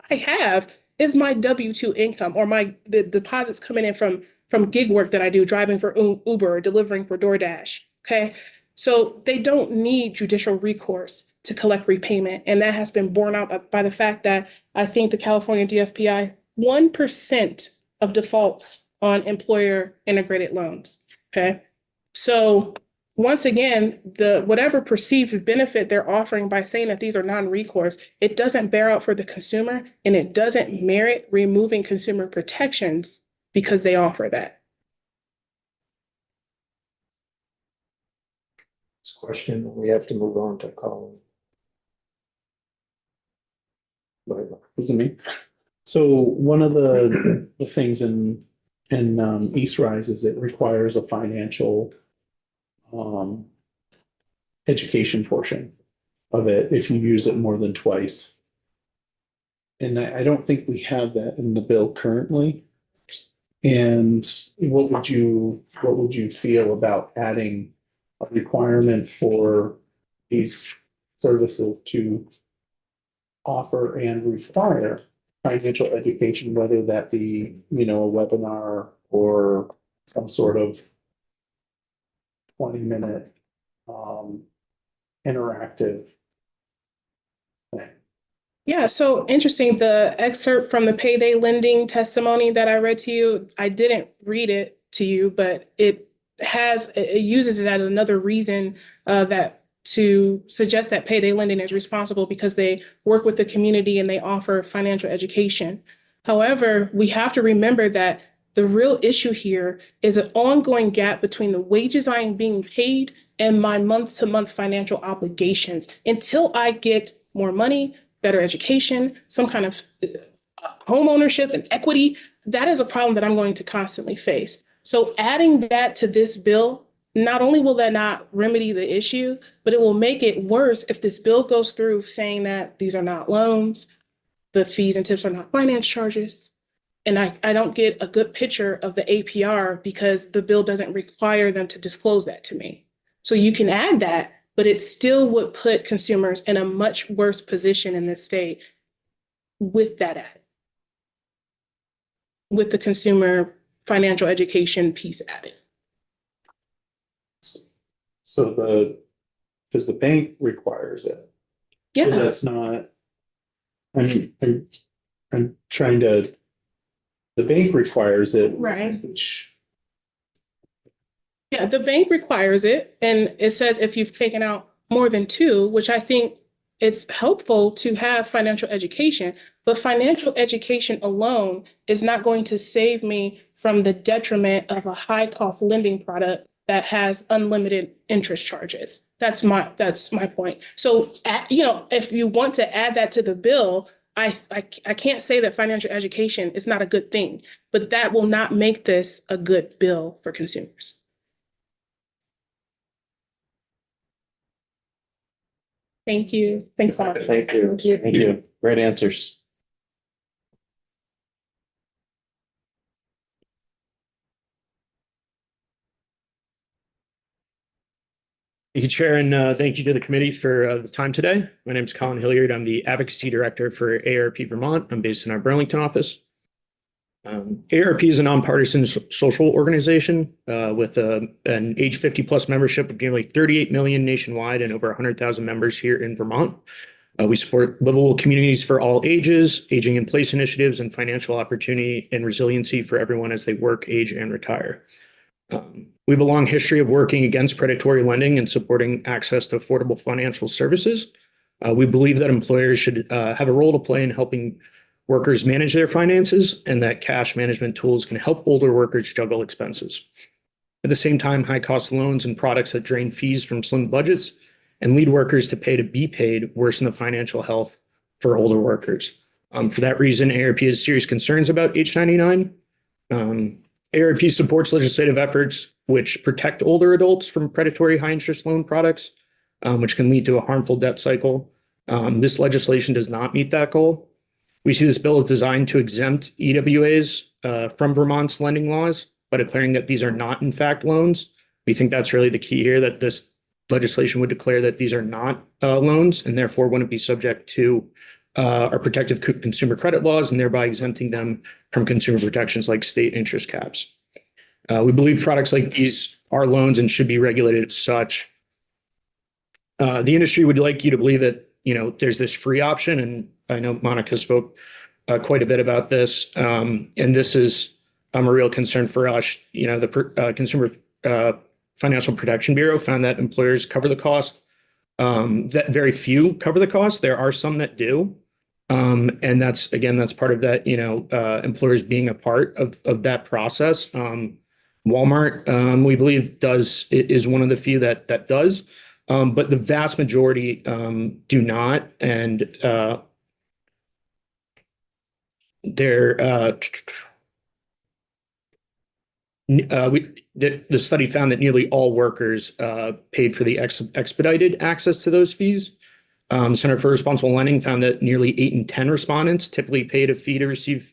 I have is my W-2 income or the deposits coming in from gig work that I do, driving for Uber or delivering for DoorDash. Okay. So they don't need judicial recourse to collect repayment. And that has been borne out by the fact that I think the California DFPI, 1% of defaults on employer integrated loans. Okay. So once again, whatever perceived benefit they're offering by saying that these are non-recourse, it doesn't bear out for the consumer and it doesn't merit removing consumer protections because they offer that. This question, we have to move on to Colin. Is it me? So one of the things in East Rise is it requires a financial education portion of it if you use it more than twice. And I don't think we have that in the bill currently. And what would you feel about adding a requirement for these services to offer and require financial education, whether that be, a webinar or some sort of 20-minute interactive thing? Yeah, so interesting. The excerpt from the payday lending testimony that I read to you, I didn't read it to you, but it uses it as another reason that to suggest that payday lending is responsible because they work with the community and they offer financial education. However, we have to remember that the real issue here is an ongoing gap between the wages I am being paid and my month-to-month financial obligations. Until I get more money, better education, some kind of home ownership and equity, that is a problem that I'm going to constantly face. So adding that to this bill, not only will that not remedy the issue, but it will make it worse if this bill goes through saying that these are not loans, the fees and tips are not finance charges. And I don't get a good picture of the APR because the bill doesn't require them to disclose that to me. So you can add that, but it still would put consumers in a much worse position in this state with that added, with the consumer financial education piece added. So because the bank requires it. So Yeah, that's not, I'm trying to, the bank requires it. right. Which, Yeah, the bank requires it. And it says if you've taken out more than two, which I think it's helpful to have financial education, but financial education alone is not going to save me from the detriment of a high cost lending product that has unlimited interest charges. That's my point. So, if you want to add that to the bill, I can't say that financial education is not a good thing, but that will not make this a good bill for consumers. Thank you. Thanks so much. Thank you. Thank you. Thank you. Great answers. Thank you, Chair, and thank you to the committee for the time today. My name is Colin Hilliard. I'm the Advocacy Director for AARP Vermont. I'm based in our Burlington office. AARP is a nonpartisan social organization with an age 50 plus membership of nearly 38 million nationwide and over 100,000 members here in Vermont. We support livable communities for all ages, aging in place initiatives, and financial opportunity and resiliency for everyone as they work, age, and retire. We have a long history of working against predatory lending and supporting access to affordable financial services. We believe that employers should have a role to play in helping workers manage their finances and that cash management tools can help older workers juggle expenses. At the same time, high cost loans and products that drain fees from slim budgets and lead workers to pay to be paid worsen the financial health for older workers. For that reason, AARP has serious concerns about H99. AARP supports legislative efforts which protect older adults from predatory high interest loan products, which can lead to a harmful debt cycle. This legislation does not meet that goal. We see this bill is designed to exempt EWAs from Vermont's lending laws by declaring that these are not in fact loans. We think that's really the key here, that this legislation would declare that these are not loans and therefore wouldn't be subject to our protective consumer credit laws and thereby exempting them from consumer protections like state interest caps. We believe products like these are loans and should be regulated as such. The industry would like you to believe that, there's this free option, and I know Monica spoke quite a bit about this, and this is a real concern for us. The Consumer Financial Protection Bureau found that employers cover the cost, that very few cover the cost. There are some that do. And that's part of that, employers being a part of that process. Walmart, we believe is one of the few that does, but the vast majority do not. And the study found that nearly all workers paid for the expedited access to those fees. Center for Responsible Lending found that nearly 8 in 10 respondents typically paid a fee to receive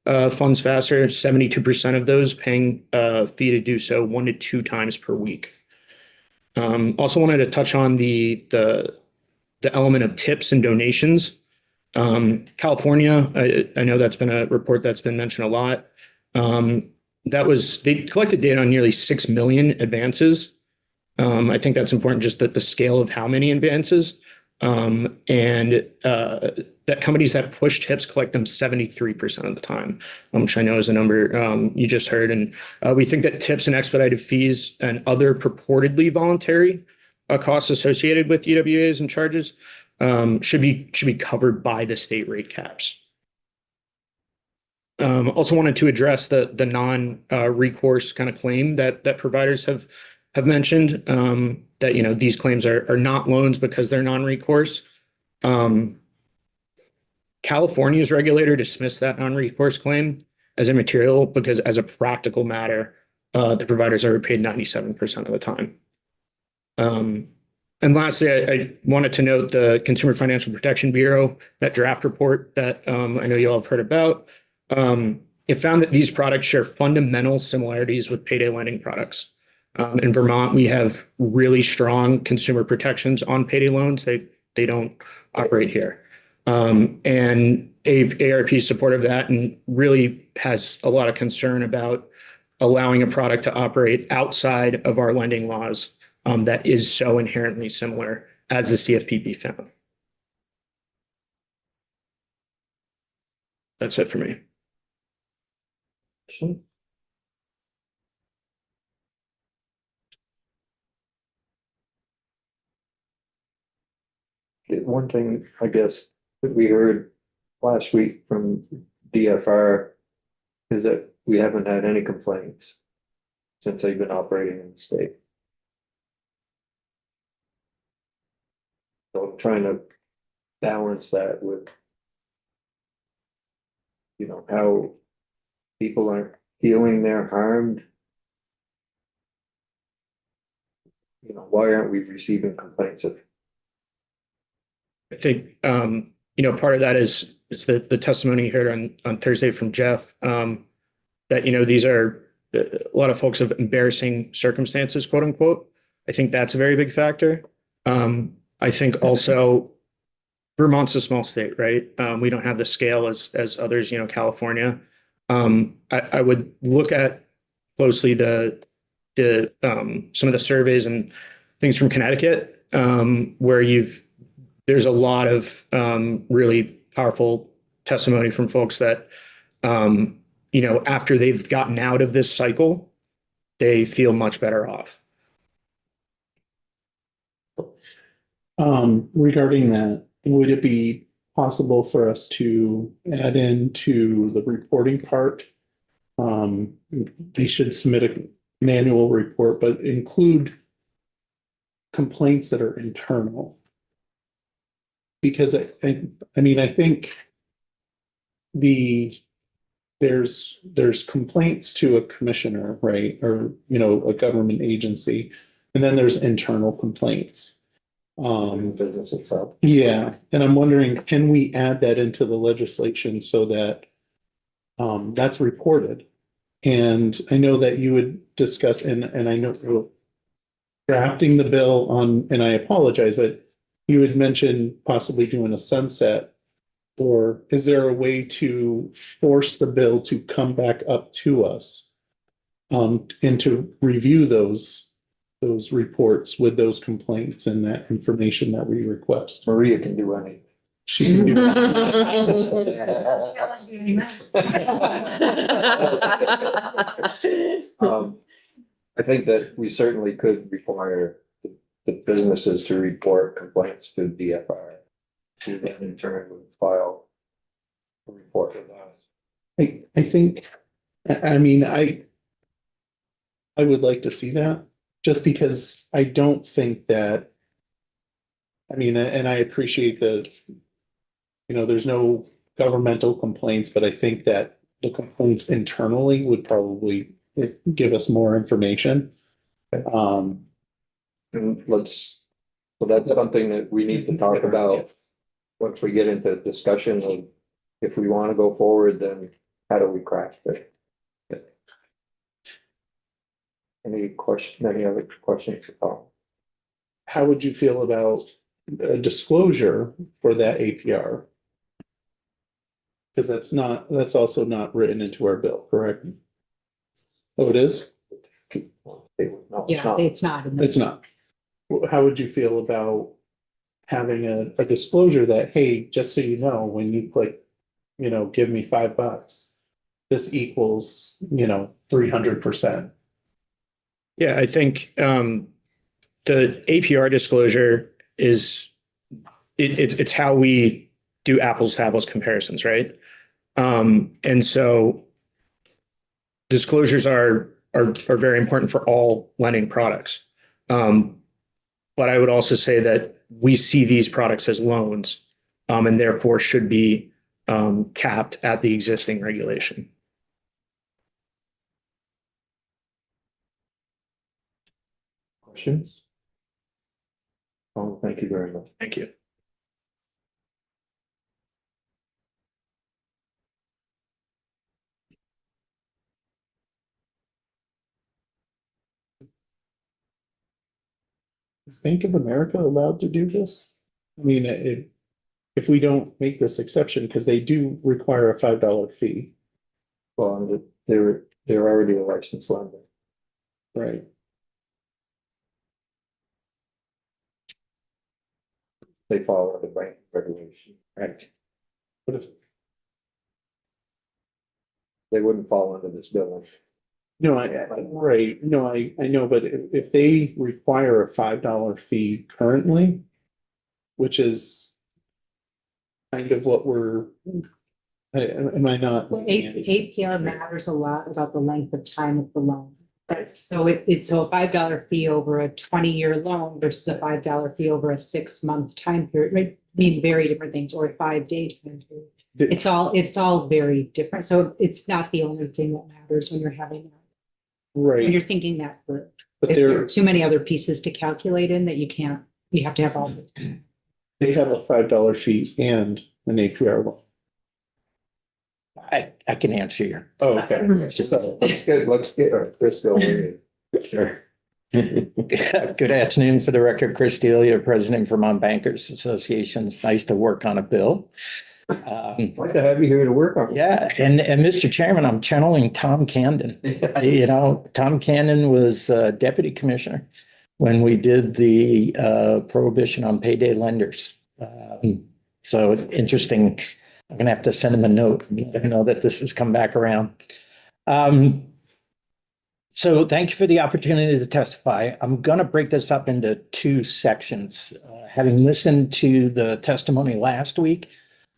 funds faster. 72% of those paying a fee to do so 1 to 2 times per week. Also wanted to touch on the element of tips and donations. California, I know that's been a report that's been mentioned a lot. They collected data on nearly 6 million advances. I think that's important, just that the scale of how many advances. That companies that push tips collect them 73% of the time, which I know is a number you just heard. And we think that tips and expedited fees and other purportedly voluntary costs associated with EWAs and charges should be covered by the state rate caps. Also wanted to address the non-recourse kind of claim that providers have mentioned, that these claims are not loans because they're non-recourse. California's regulator dismissed that non-recourse claim as immaterial because, as a practical matter, the providers are paid 97% of the time. And lastly, I wanted to note the Consumer Financial Protection Bureau, that draft report that I know you all have heard about. It found that these products share fundamental similarities with payday lending products. In Vermont, we have really strong consumer protections on payday loans. They don't operate here. And AARP is supportive of that and really has a lot of concern about allowing a product to operate outside of our lending laws that is so inherently similar, as the CFPB found. That's it for me. One thing, I guess, that we heard last week from DFR is that we haven't had any complaints since they've been operating in the state. So I'm trying to balance that with, how people aren't feeling they're harmed. Why aren't we receiving complaints of? I think, part of that is the testimony you heard on Thursday from Jeff, that, these are a lot of folks of embarrassing circumstances, quote unquote. I think that's a very big factor. I think also Vermont's a small state, right? We don't have the scale as others, California. I would look at closely the some of the surveys and things from Connecticut, where there's a lot of really powerful testimony from folks that after they've gotten out of this cycle, they feel much better off. Regarding that, would it be possible for us to add into the reporting part? They should submit an annual report, but include complaints that are internal. Because I think there's complaints to a commissioner, right? Or, a government agency, and then there's internal complaints. Business itself. Yeah, and I'm wondering, can we add that into the legislation so that that's reported? And I know that you would discuss, and I know you're drafting the bill on, and I apologize, but you had mentioned possibly doing a sunset. Or is there a way to force the bill to come back up to us and to review those reports with those complaints and that information that we request? Maria can do anything. She can do I think that we certainly could require the businesses to report complaints to DFR. To then in turn would file a report with us. I think, I would like to see that, just because I don't think that, and I appreciate there's no governmental complaints, but I think that the complaints internally would probably give us more information. And so that's something that we need to talk about. Once we get into discussion of if we want to go forward, then how do we craft it? Any other questions at all? How would you feel about a disclosure for that APR? Because that's also not written into our bill, correct? Oh, it is? No, it's Yeah, not. it's not. It's not. How would you feel about having a disclosure that, hey, just so you know, when you click, give me $5, this equals, 300%. Yeah, I think the APR disclosure it's how we do apples to apples comparisons, right? And so disclosures are very important for all lending products. But I would also say that we see these products as loans, and therefore should be capped at the existing regulation. Questions? Oh, thank you very much. Thank you. Is Bank of America allowed to do this? If we don't make this exception, because they do require a $5 fee, Well, and they're already a licensed lender. right? They follow the bank regulation. Right. But if, They wouldn't fall under this bill. no, right, no, I know, but if they require a $5 fee currently, which is kind of what am I not? Well, APR matters a lot about the length of time of the loan. So it's a $5 fee over a 20-year loan versus a $5 fee over a 6-month time period, right? Mean very different things, or a 5-day time period. It's all very different. So it's not the only thing that matters when you're having that. When you're Right, thinking that through. but If there are too many other pieces to calculate in that you have to have all of it. they have a $5 fee and an APR loan. I can answer your. Oh, okay. So let's get Chris going. Sure. Good afternoon. For the record, Chris Delia, President, Vermont Bankers Association. It's nice to work on a bill. Glad to have you here to work on. Yeah, and Mr. Chairman, I'm channeling Tom Candon. You know, Tom Candon was Deputy Commissioner when we did the prohibition on payday lenders. So it's interesting. I'm gonna have to send him a note, let him know that this has come back around. So thank you for the opportunity to testify. I'm going to break this up into two sections. Having listened to the testimony last week,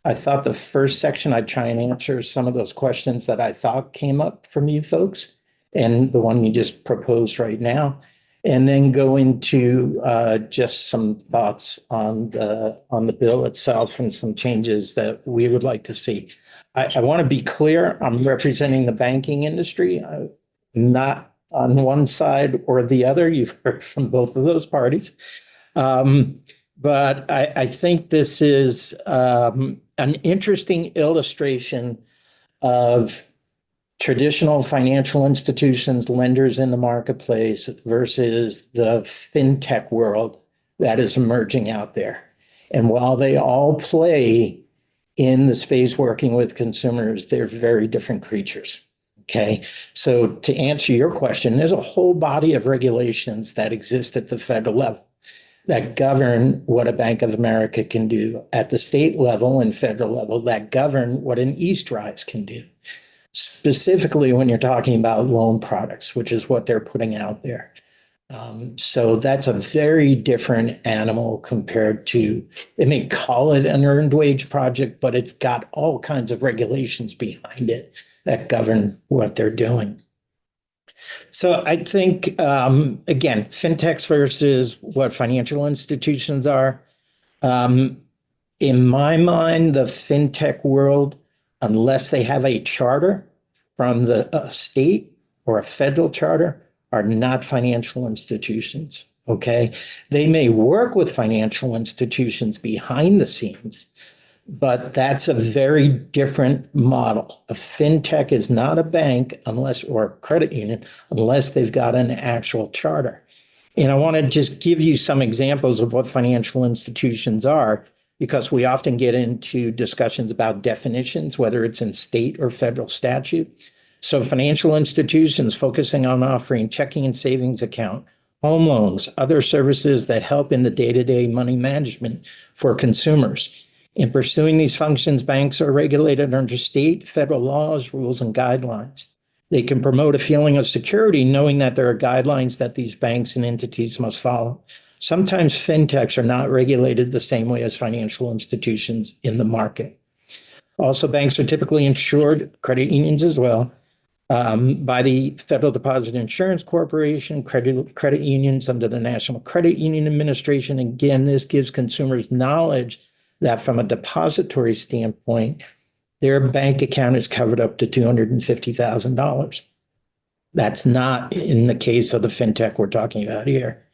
I thought the first section I'd try and answer some of those questions that I thought came up from you folks, and the one you just proposed right now, and then go into just some thoughts on the bill itself and some changes that we would like to see. I want to be clear, I'm representing the banking industry. Not on one side or the other. You've heard from both of those parties. But I think this is an interesting illustration of traditional financial institutions, lenders in the marketplace versus the fintech world that is emerging out there. And while they all play in the space working with consumers, they're very different creatures. Okay, so to answer your question, there's a whole body of regulations that exist at the federal level that govern what a Bank of America can do, at the state level and federal level that govern what an Eastrise can do. Specifically when you're talking about loan products, which is what they're putting out there. So that's a very different animal compared to, they may call it an earned wage project, but it's got all kinds of regulations behind it that govern what they're doing. So I think, again, fintechs versus what financial institutions are. In my mind, the fintech world, unless they have a charter from the state or a federal charter, are not financial institutions, okay? They may work with financial institutions behind the scenes, but that's a very different model. A fintech is not a bank unless, or a credit union, unless they've got an actual charter. And I want to just give you some examples of what financial institutions are, because we often get into discussions about definitions, whether it's in state or federal statute. So financial institutions focusing on offering checking and savings account, home loans, other services that help in the day-to-day money management for consumers. In pursuing these functions, banks are regulated under state, federal laws, rules, and guidelines. They can promote a feeling of security, knowing that there are guidelines that these banks and entities must follow. Sometimes fintechs are not regulated the same way as financial institutions in the market. Also, banks are typically insured, credit unions as well, by the Federal Deposit Insurance Corporation, credit unions under the National Credit Union Administration. Again, this gives consumers knowledge that from a depository standpoint, their bank account is covered up to $250,000. That's not in the case of the fintech we're talking about here.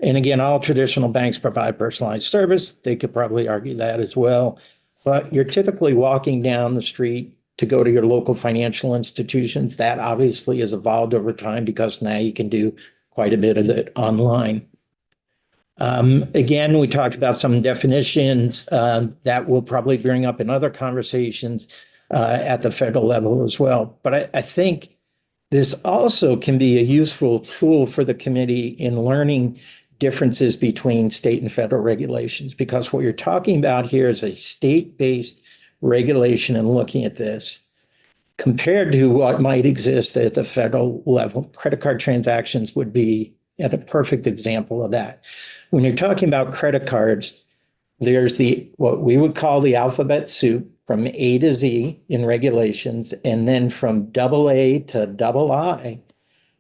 And again, all traditional banks provide personalized service. They could probably argue that as well. But you're typically walking down the street to go to your local financial institutions. That obviously has evolved over time because now you can do quite a bit of it online. Again, we talked about some definitions that we'll probably bring up in other conversations at the federal level as well. But I think this also can be a useful tool for the committee in learning differences between state and federal regulations, because what you're talking about here is a state-based regulation and looking at this compared to what might exist at the federal level. Credit card transactions would be a perfect example of that. When you're talking about credit cards, there's what we would call the alphabet soup from A to Z in regulations, and then from AA to II,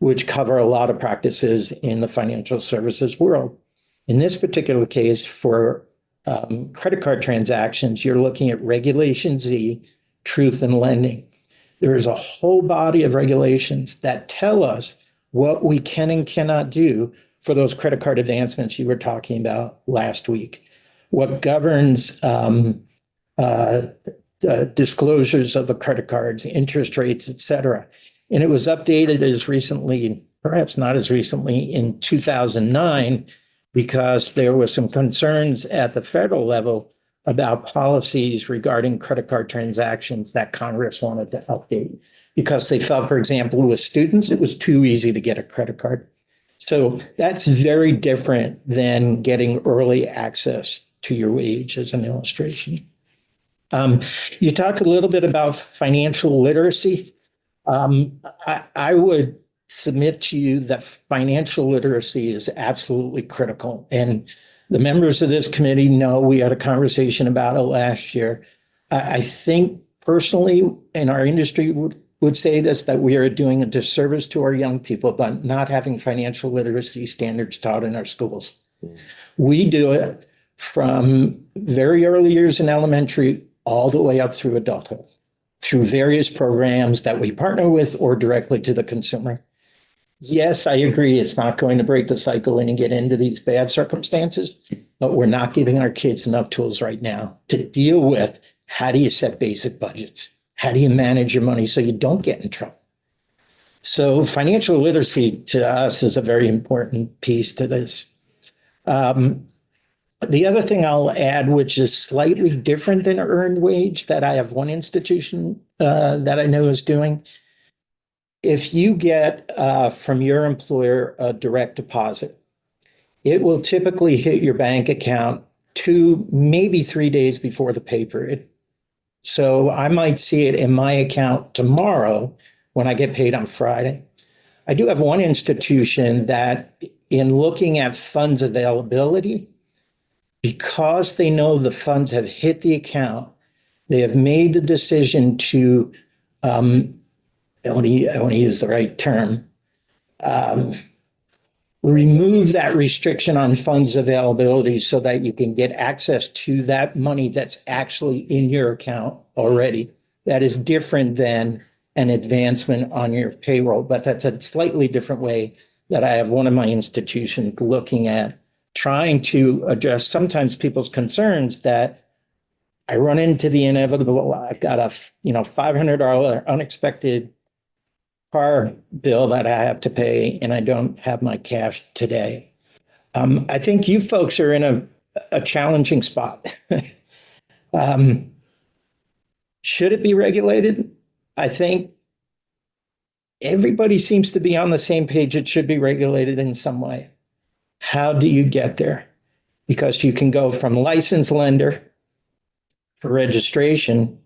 which cover a lot of practices in the financial services world. In this particular case, for credit card transactions, you're looking at Regulation Z, Truth in Lending. There is a whole body of regulations that tell us what we can and cannot do for those credit card advancements you were talking about last week. What governs disclosures of the credit cards, interest rates, et cetera. And it was updated as recently, perhaps not as recently, in 2009, because there were some concerns at the federal level about policies regarding credit card transactions that Congress wanted to update. Because they felt, for example, with students, it was too easy to get a credit card. So that's very different than getting early access to your wage as an illustration. You talked a little bit about financial literacy. I would submit to you that financial literacy is absolutely critical. And the members of this committee know we had a conversation about it last year. I think personally in our industry would say this, that we are doing a disservice to our young people by not having financial literacy standards taught in our schools. We do it from very early years in elementary all the way up through adulthood, through various programs that we partner with or directly to the consumer. Yes, I agree, it's not going to break the cycle when you get into these bad circumstances, but we're not giving our kids enough tools right now to deal with how do you set basic budgets? How do you manage your money so you don't get in trouble? So financial literacy to us is a very important piece to this. The other thing I'll add, which is slightly different than earned wage, that I have one institution that I know is doing. If you get from your employer a direct deposit, it will typically hit your bank account 2, maybe 3 days before the pay period. So I might see it in my account tomorrow when I get paid on Friday. I do have one institution that, in looking at funds availability, because they know the funds have hit the account, they have made the decision to, I want to use the right term, remove that restriction on funds availability so that you can get access to that money that's actually in your account already. That is different than an advancement on your payroll, but that's a slightly different way that I have one of my institutions looking at, trying to address sometimes people's concerns that I run into the inevitable. I've got a $500 unexpected car bill that I have to pay, and I don't have my cash today. I think you folks are in a challenging spot. Should it be regulated? I think everybody seems to be on the same page. It should be regulated in some way. How do you get there? Because you can go from licensed lender for registration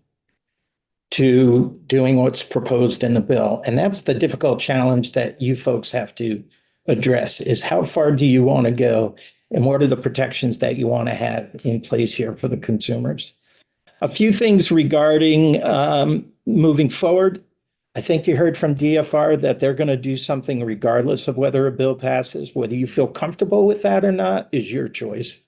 to doing what's proposed in the bill. And that's the difficult challenge that you folks have to address, is how far do you want to go and what are the protections that you want to have in place here for the consumers? A few things regarding moving forward. I think you heard from DFR that they're going to do something regardless of whether a bill passes. Whether you feel comfortable with that or not is your choice.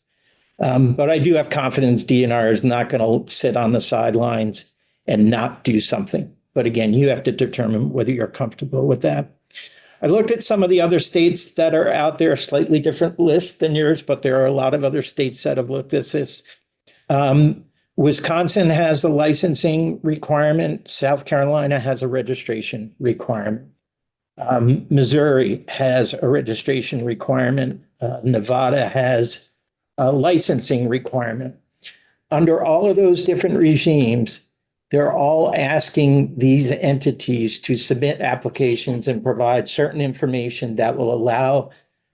But I do have confidence DNR is not going to sit on the sidelines and not do something. But again, you have to determine whether you're comfortable with that. I looked at some of the other states that are out there, a slightly different list than yours, but there are a lot of other states that have looked at this. Wisconsin has a licensing requirement. South Carolina has a registration requirement. Missouri has a registration requirement. Nevada has a licensing requirement. Under all of those different regimes, they're all asking these entities to submit applications and provide certain information that will allow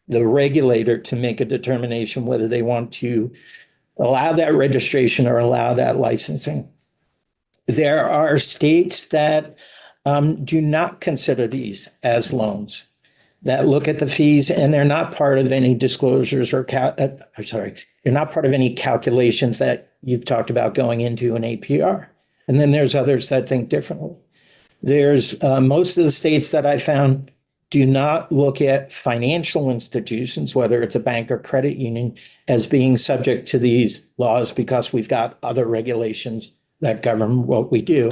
the regulator to make a determination whether they want to allow that registration or allow that licensing. There are states that do not consider these as loans, that look at the fees and they're not part of any disclosures or they're not part of any calculations that you've talked about going into an APR. And then there's others that think differently. There's most of the states that I found do not look at financial institutions, whether it's a bank or credit union, as being subject to these laws because we've got other regulations that govern what we do.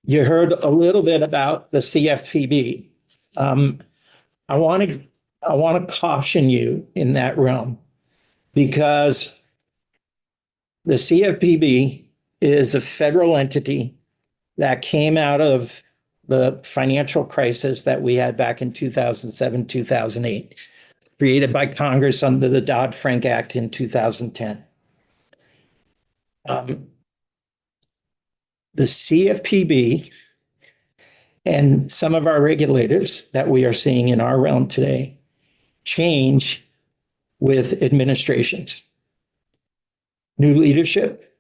You heard a little bit about the CFPB. I want to caution you in that realm because the CFPB is a federal entity that came out of the financial crisis that we had back in 2007, 2008, created by Congress under the Dodd-Frank Act in 2010. The CFPB and some of our regulators that we are seeing in our realm today change with administrations. New leadership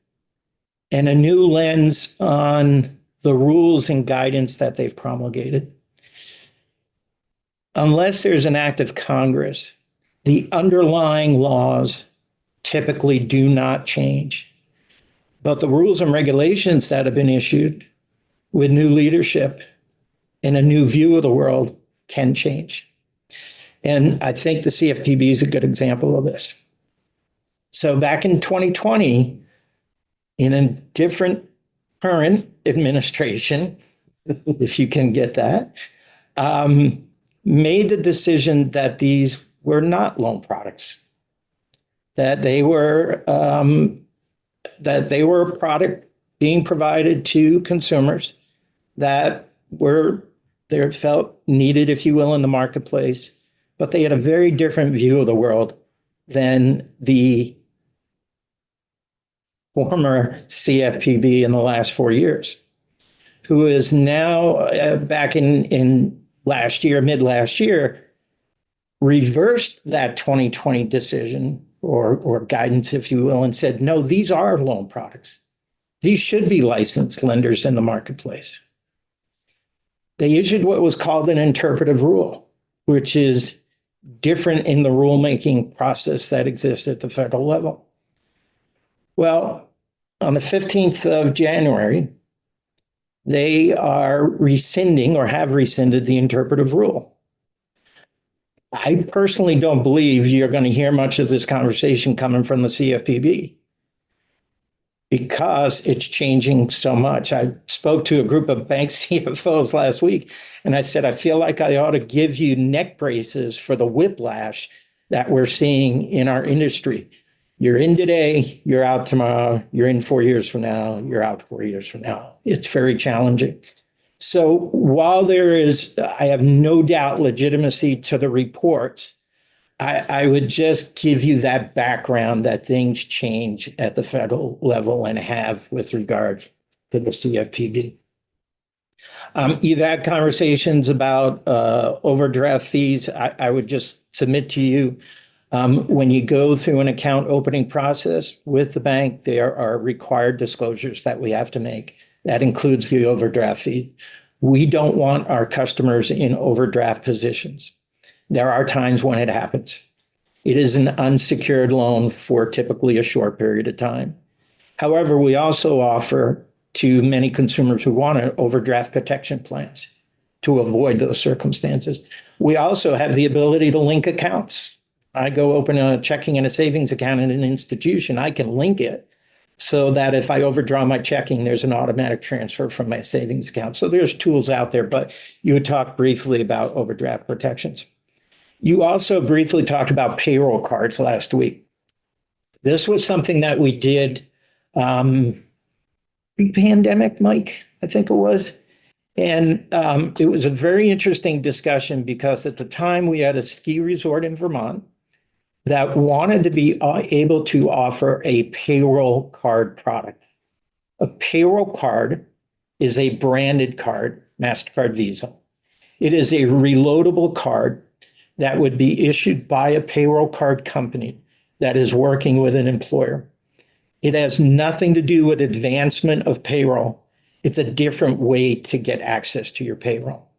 and a new lens on the rules and guidance that they've promulgated. Unless there's an act of Congress, the underlying laws typically do not change. But the rules and regulations that have been issued with new leadership and a new view of the world can change. And I think the CFPB is a good example of this. So back in 2020, in a different current administration, if you can get that, made the decision that these were not loan products, that they were a product being provided to consumers that were they felt needed, if you will, in the marketplace, but they had a very different view of the world than the former CFPB in the last 4 years, who is now back in last year, mid last year, reversed that 2020 decision or guidance, if you will, and said, no, these are loan products. These should be licensed lenders in the marketplace. They issued what was called an interpretive rule, which is different in the rulemaking process that exists at the federal level. Well, on the 15th of January, they are rescinding or have rescinded the interpretive rule. I personally don't believe you're going to hear much of this conversation coming from the CFPB because it's changing so much. I spoke to a group of bank CFOs last week, and I said, I feel like I ought to give you neck braces for the whiplash that we're seeing in our industry. You're in today, you're out tomorrow, you're in 4 years from now, you're out 4 years from now. It's very challenging. So while there is, I have no doubt, legitimacy to the reports, I would just give you that background that things change at the federal level and have with regard to the CFPB. You've had conversations about overdraft fees. I would just submit to you, when you go through an account opening process with the bank, there are required disclosures that we have to make. That includes the overdraft fee. We don't want our customers in overdraft positions. There are times when it happens. It is an unsecured loan for typically a short period of time. However, we also offer to many consumers who want an overdraft protection plans to avoid those circumstances. We also have the ability to link accounts. I go open a checking and a savings account in an institution, I can link it so that if I overdraw my checking, there's an automatic transfer from my savings account. So there's tools out there, but you would talk briefly about overdraft protections. You also briefly talked about payroll cards last week. This was something that we did pre-pandemic, Mike, I think it was. And it was a very interesting discussion because at the time we had a ski resort in Vermont that wanted to be able to offer a payroll card product. A payroll card is a branded card, MasterCard, Visa. It is a reloadable card that would be issued by a payroll card company that is working with an employer. It has nothing to do with advancement of payroll. It's a different way to get access to your payroll.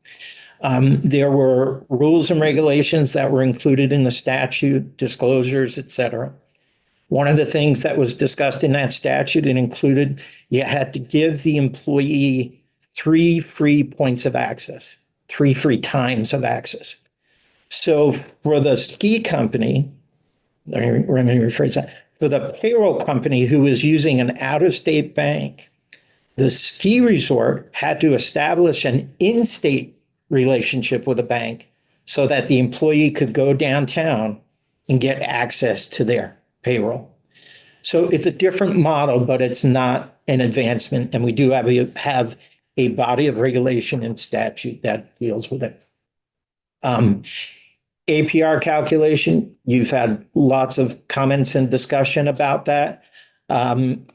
There were rules and regulations that were included in the statute, disclosures, et cetera. One of the things that was discussed in that statute, it included you had to give the employee 3 free points of access, 3 free times of access. So for the ski company, let me rephrase that, for the payroll company who is using an out-of-state bank, the ski resort had to establish an in-state relationship with a bank so that the employee could go downtown and get access to their payroll. So it's a different model, but it's not an advancement. And we do have a body of regulation and statute that deals with it. APR calculation, you've had lots of comments and discussion about that. In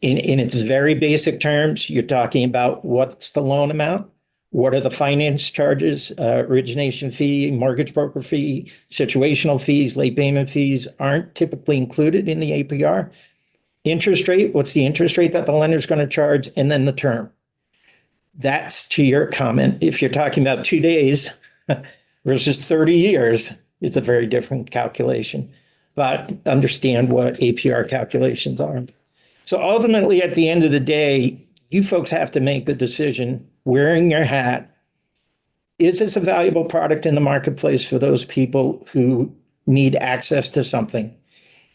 its very basic terms, you're talking about what's the loan amount, what are the finance charges, origination fee, mortgage broker fee, situational fees, late payment fees aren't typically included in the APR. Interest rate, what's the interest rate that the lender's going to charge, and then the term. That's to your comment. If you're talking about 2 days versus 30 years, it's a very different calculation. But understand what APR calculations are. So ultimately, at the end of the day, you folks have to make the decision, wearing your hat. Is this a valuable product in the marketplace for those people who need access to something?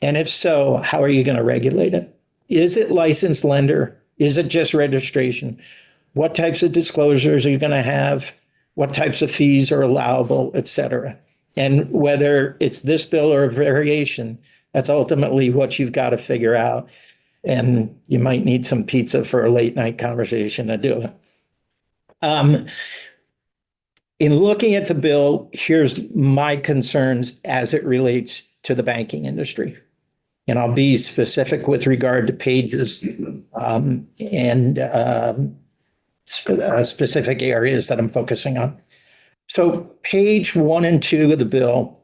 And if so, how are you going to regulate it? Is it licensed lender? Is it just registration? What types of disclosures are you going to have? What types of fees are allowable, et cetera? And whether it's this bill or a variation, that's ultimately what you've got to figure out. And you might need some pizza for a late night conversation to do it. In looking at the bill, here's my concerns as it relates to the banking industry. And I'll be specific with regard to pages and specific areas that I'm focusing on. So page 1 and 2 of the bill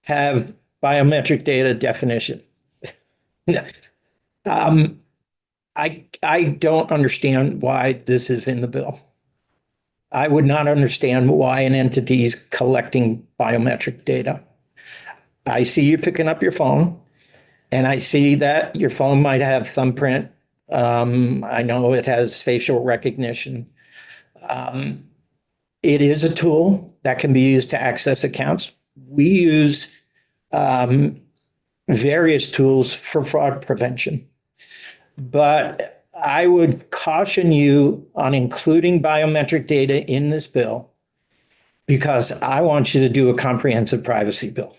have biometric data definition. I don't understand why this is in the bill. I would not understand why an entity is collecting biometric data. I see you picking up your phone, and I see that your phone might have thumbprint. I know it has facial recognition. It is a tool that can be used to access accounts. We use various tools for fraud prevention. But I would caution you on including biometric data in this bill because I want you to do a comprehensive privacy bill.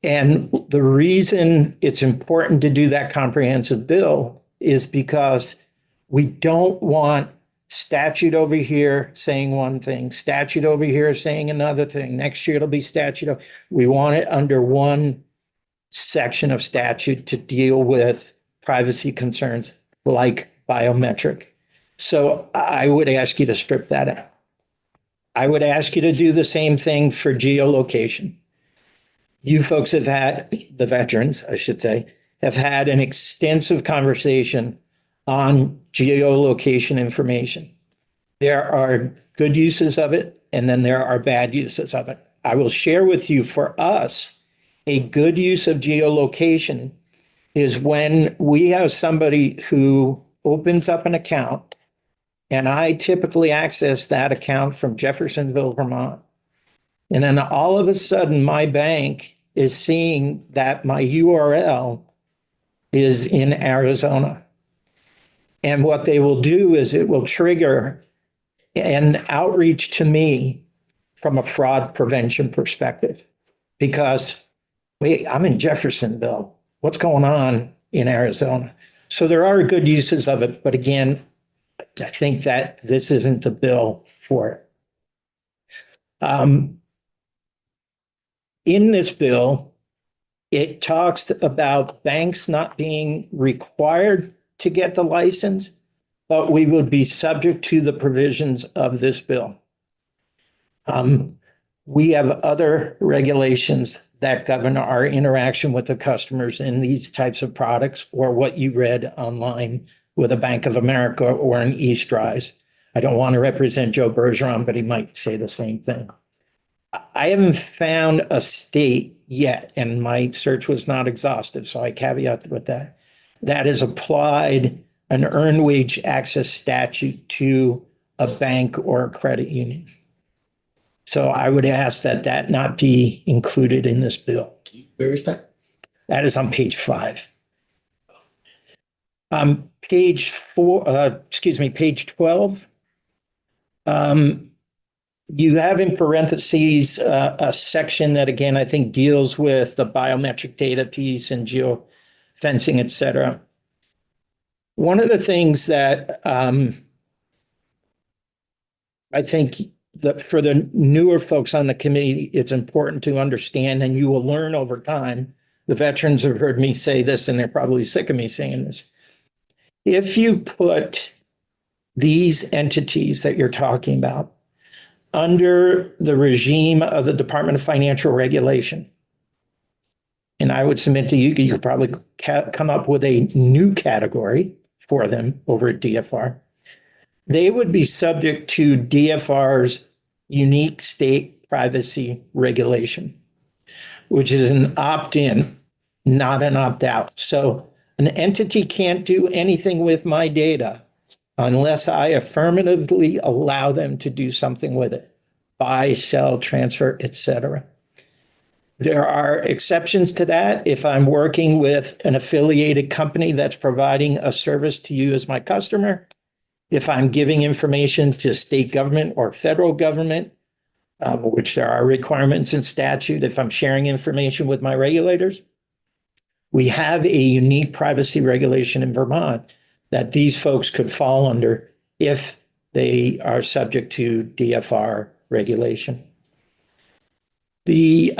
And the reason it's important to do that comprehensive bill is because we don't want statute over here saying one thing, statute over here saying another thing. Next year it'll be statute. We want it under one section of statute to deal with privacy concerns like biometric. So I would ask you to strip that out. I would ask you to do the same thing for geolocation. You folks have had, the veterans, I should say, have had an extensive conversation on geolocation information. There are good uses of it, and then there are bad uses of it. I will share with you, for us, a good use of geolocation is when we have somebody who opens up an account, and I typically access that account from Jeffersonville, Vermont. And then all of a sudden, my bank is seeing that my URL is in Arizona. And what they will do is it will trigger an outreach to me from a fraud prevention perspective. Because, wait, I'm in Jeffersonville. What's going on in Arizona? So there are good uses of it. But again, I think that this isn't the bill for it. In this bill, it talks about banks not being required to get the license, but we would be subject to the provisions of this bill. We have other regulations that govern our interaction with the customers in these types of products, or what you read online with a Bank of America or an Eastrise. I don't want to represent Joe Bergeron, but he might say the same thing. I haven't found a state yet, and my search was not exhaustive, so I caveat with that, that has applied an earned wage access statute to a bank or a credit union. So I would ask that that not be included in this bill. Where is that? That is on page 5. Page 12. You have in parentheses a section that, again, I think deals with the biometric data piece and geofencing, et cetera. One of the things that I think that for the newer folks on the committee, it's important to understand, and you will learn over time. The veterans have heard me say this, and they're probably sick of me saying this. If you put these entities that you're talking about under the regime of the Department of Financial Regulation, and I would submit to you, you could probably come up with a new category for them over at DFR. They would be subject to DFR's unique state privacy regulation, which is an opt-in, not an opt-out. So an entity can't do anything with my data unless I affirmatively allow them to do something with it, buy, sell, transfer, etc. There are exceptions to that. If I'm working with an affiliated company that's providing a service to you as my customer, if I'm giving information to state government or federal government, which there are requirements in statute, if I'm sharing information with my regulators, we have a unique privacy regulation in Vermont that these folks could fall under if they are subject to DFR regulation. The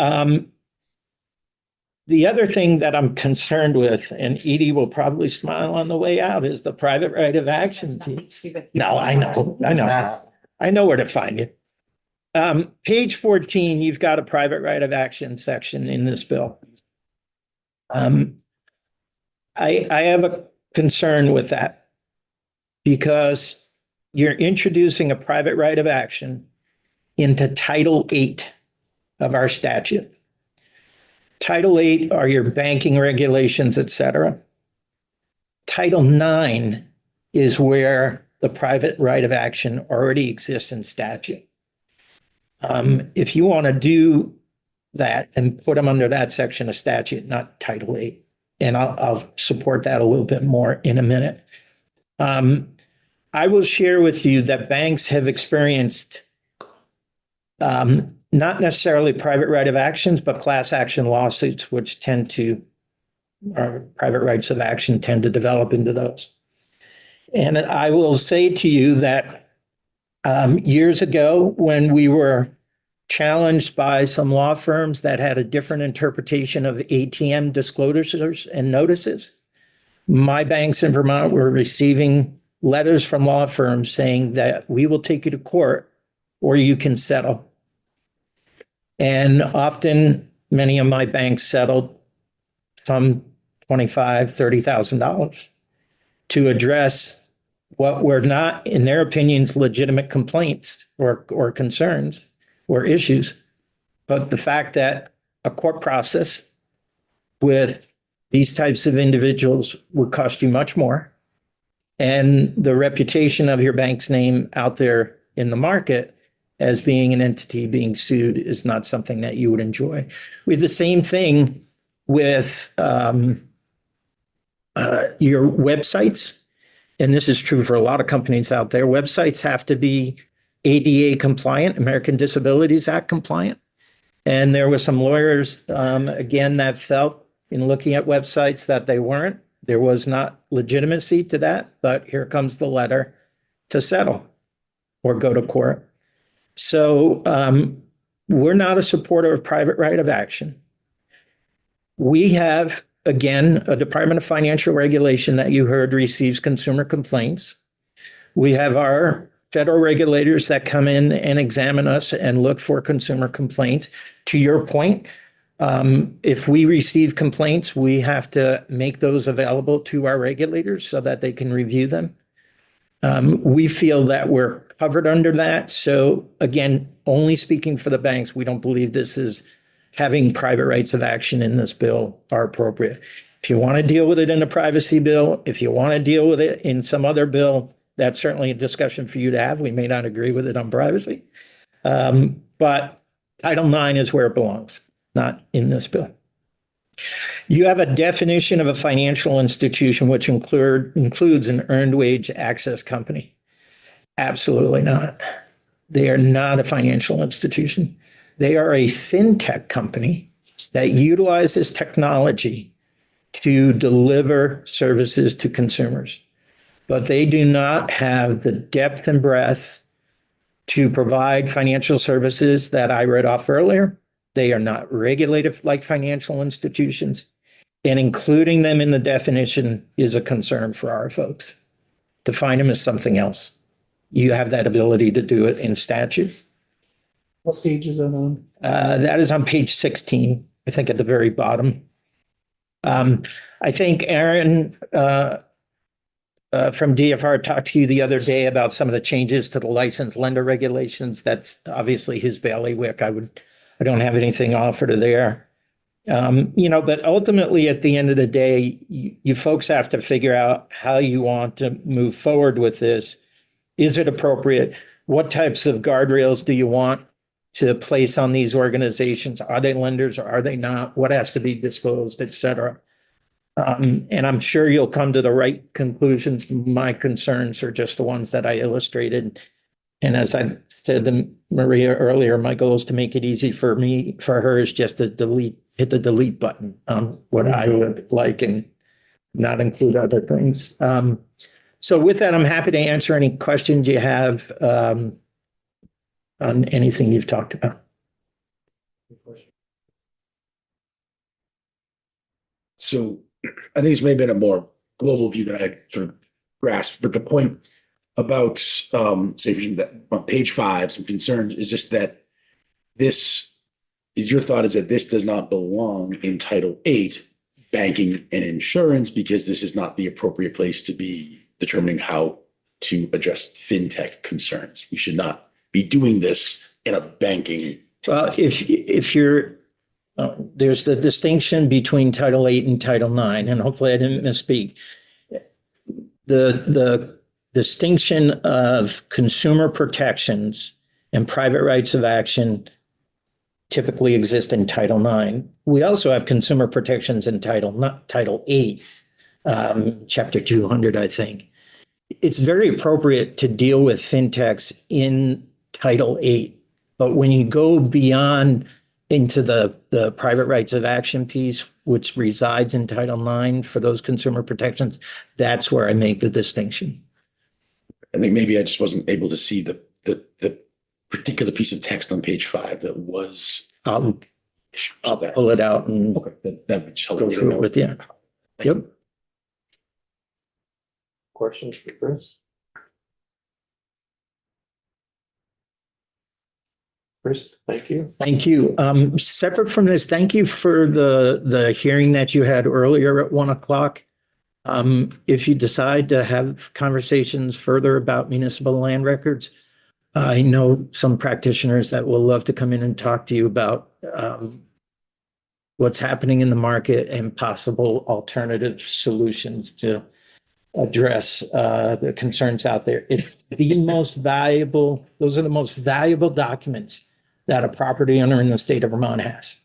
other thing that I'm concerned with, and Edie will probably smile on the way out, is the private right of action piece. No, I know. I know where to find you. Page 14, you've got a private right of action section in this bill. I have a concern with that because you're introducing a private right of action into Title 8 of our statute. Title 8 are your banking regulations, et cetera. Title 9 is where the private right of action already exists in statute. If you want to do that and put them under that section of statute, not Title 8, and I'll support that a little bit more in a minute. I will share with you that banks have experienced not necessarily private right of actions, but class action lawsuits, which tend to, or private rights of action tend to develop into those. And I will say to you that years ago, when we were challenged by some law firms that had a different interpretation of ATM disclosures and notices, my banks in Vermont were receiving letters from law firms saying that we will take you to court or you can settle. And often many of my banks settled some $25,000, $30,000 to address what were not, in their opinions, legitimate complaints or concerns or issues. But the fact that a court process with these types of individuals would cost you much more, and the reputation of your bank's name out there in the market as being an entity being sued is not something that you would enjoy. We have the same thing with your websites, and this is true for a lot of companies out there. Websites have to be ADA compliant, American Disabilities Act compliant. And there were some lawyers, again, that felt in looking at websites that they weren't. There was not legitimacy to that, but here comes the letter to settle or go to court. So we're not a supporter of private right of action. We have, again, a Department of Financial Regulation that you heard receives consumer complaints. We have our federal regulators that come in and examine us and look for consumer complaints. To your point, if we receive complaints, we have to make those available to our regulators so that they can review them. We feel that we're covered under that. So again, only speaking for the banks, we don't believe this is having private rights of action in this bill are appropriate. If you want to deal with it in a privacy bill, if you want to deal with it in some other bill, that's certainly a discussion for you to have. We may not agree with it on privacy. But Title IX is where it belongs, not in this bill. You have a definition of a financial institution, which includes an earned wage access company. Absolutely not. They are not a financial institution. They are a fintech company that utilizes technology to deliver services to consumers. But they do not have the depth and breadth to provide financial services that I read off earlier. They are not regulated like financial institutions. And including them in the definition is a concern for our folks. Define them as something else. You have that ability to do it in statute. What page is that on? That is on page 16, I think at the very bottom. I think Aaron from DFR talked to you the other day about some of the changes to the licensed lender regulations. That's obviously his bailiwick. I don't have anything to offer to there. But ultimately at the end of the day, you folks have to figure out how you want to move forward with this. Is it appropriate? What types of guardrails do you want to place on these organizations? Are they lenders or are they not? What has to be disclosed, et cetera? And I'm sure you'll come to the right conclusions. My concerns are just the ones that I illustrated. And as I said to Maria earlier, my goal is to make it easy for her is just to hit the delete button on what I would like and not include other things. So with that, I'm happy to answer any questions you have on anything you've talked about. So I think this may have been a more global view that I sort of grasped, but the point about, say, on page 5, some concerns is just that this is your thought is that this does not belong in Title 8, banking and insurance, because this is not the appropriate place to be determining how to address fintech concerns. We should not be doing this in a banking. Well, if you're there's the distinction between Title 8 and Title 9, and hopefully I didn't misspeak. The distinction of consumer protections and private rights of action typically exist in Title 9. We also have consumer protections in Title 8, Chapter 200, I think. It's very appropriate to deal with fintechs in Title 8, but when you go beyond into the private rights of action piece, which resides in Title 9 for those consumer protections, that's where I make the distinction. I think maybe I just wasn't able to see the particular piece of text on page 5 that was. I'll pull it out and Okay, that would just help go me to through it know. with you. Yep. Questions for Chris? Chris, thank you. Thank you. Separate from this, thank you for the hearing that you had earlier at 1 o'clock. If you decide to have conversations further about municipal land records, I know some practitioners that will love to come in and talk to you about what's happening in the market and possible alternative solutions to address the concerns out there. It's the most valuable, those are the most valuable documents that a property owner in the state of Vermont has.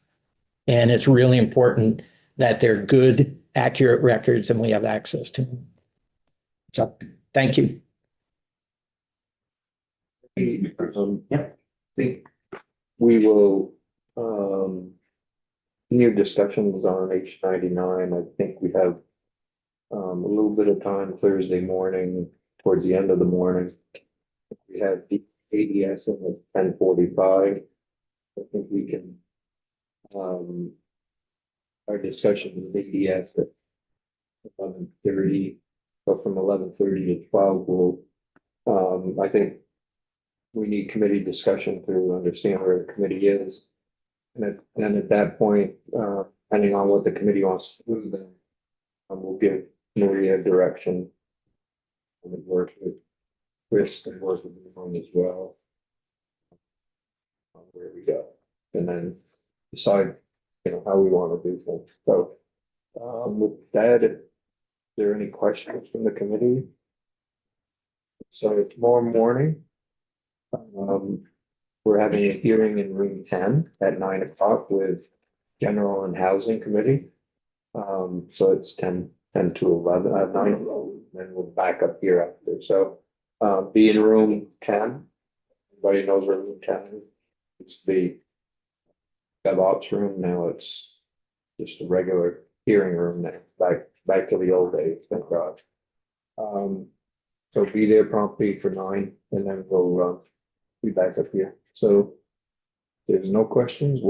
And it's really important that they're good, accurate records and we have access to them. So, thank you. Yeah. I think we will, new discussions on H99. I think we have a little bit of time Thursday morning, towards the end of the morning. We have the ADS at 10:45. I think we can, our discussion with ADS at 11:30, so from 11:30 to 12, we'll, I think we need committee discussion to understand where the committee is. And at that point, depending on what the committee wants to do, then we'll give Maria direction. And work with Chris and work with Yvonne as well. On where we go, and then decide, how we want to do things. So, with that, if there are any questions from the committee? So tomorrow morning, we're having a hearing in room 10 at 9 o'clock with General and Housing Committee. So it's 10 to 11, 9, and we'll back up here after. So, be in room 10. Everybody knows where room 10 is. It's the DevOps room. Now it's just a regular hearing room now, back to the old days, thank God. So be there promptly for 9, and then we'll be back up here. So there's no questions.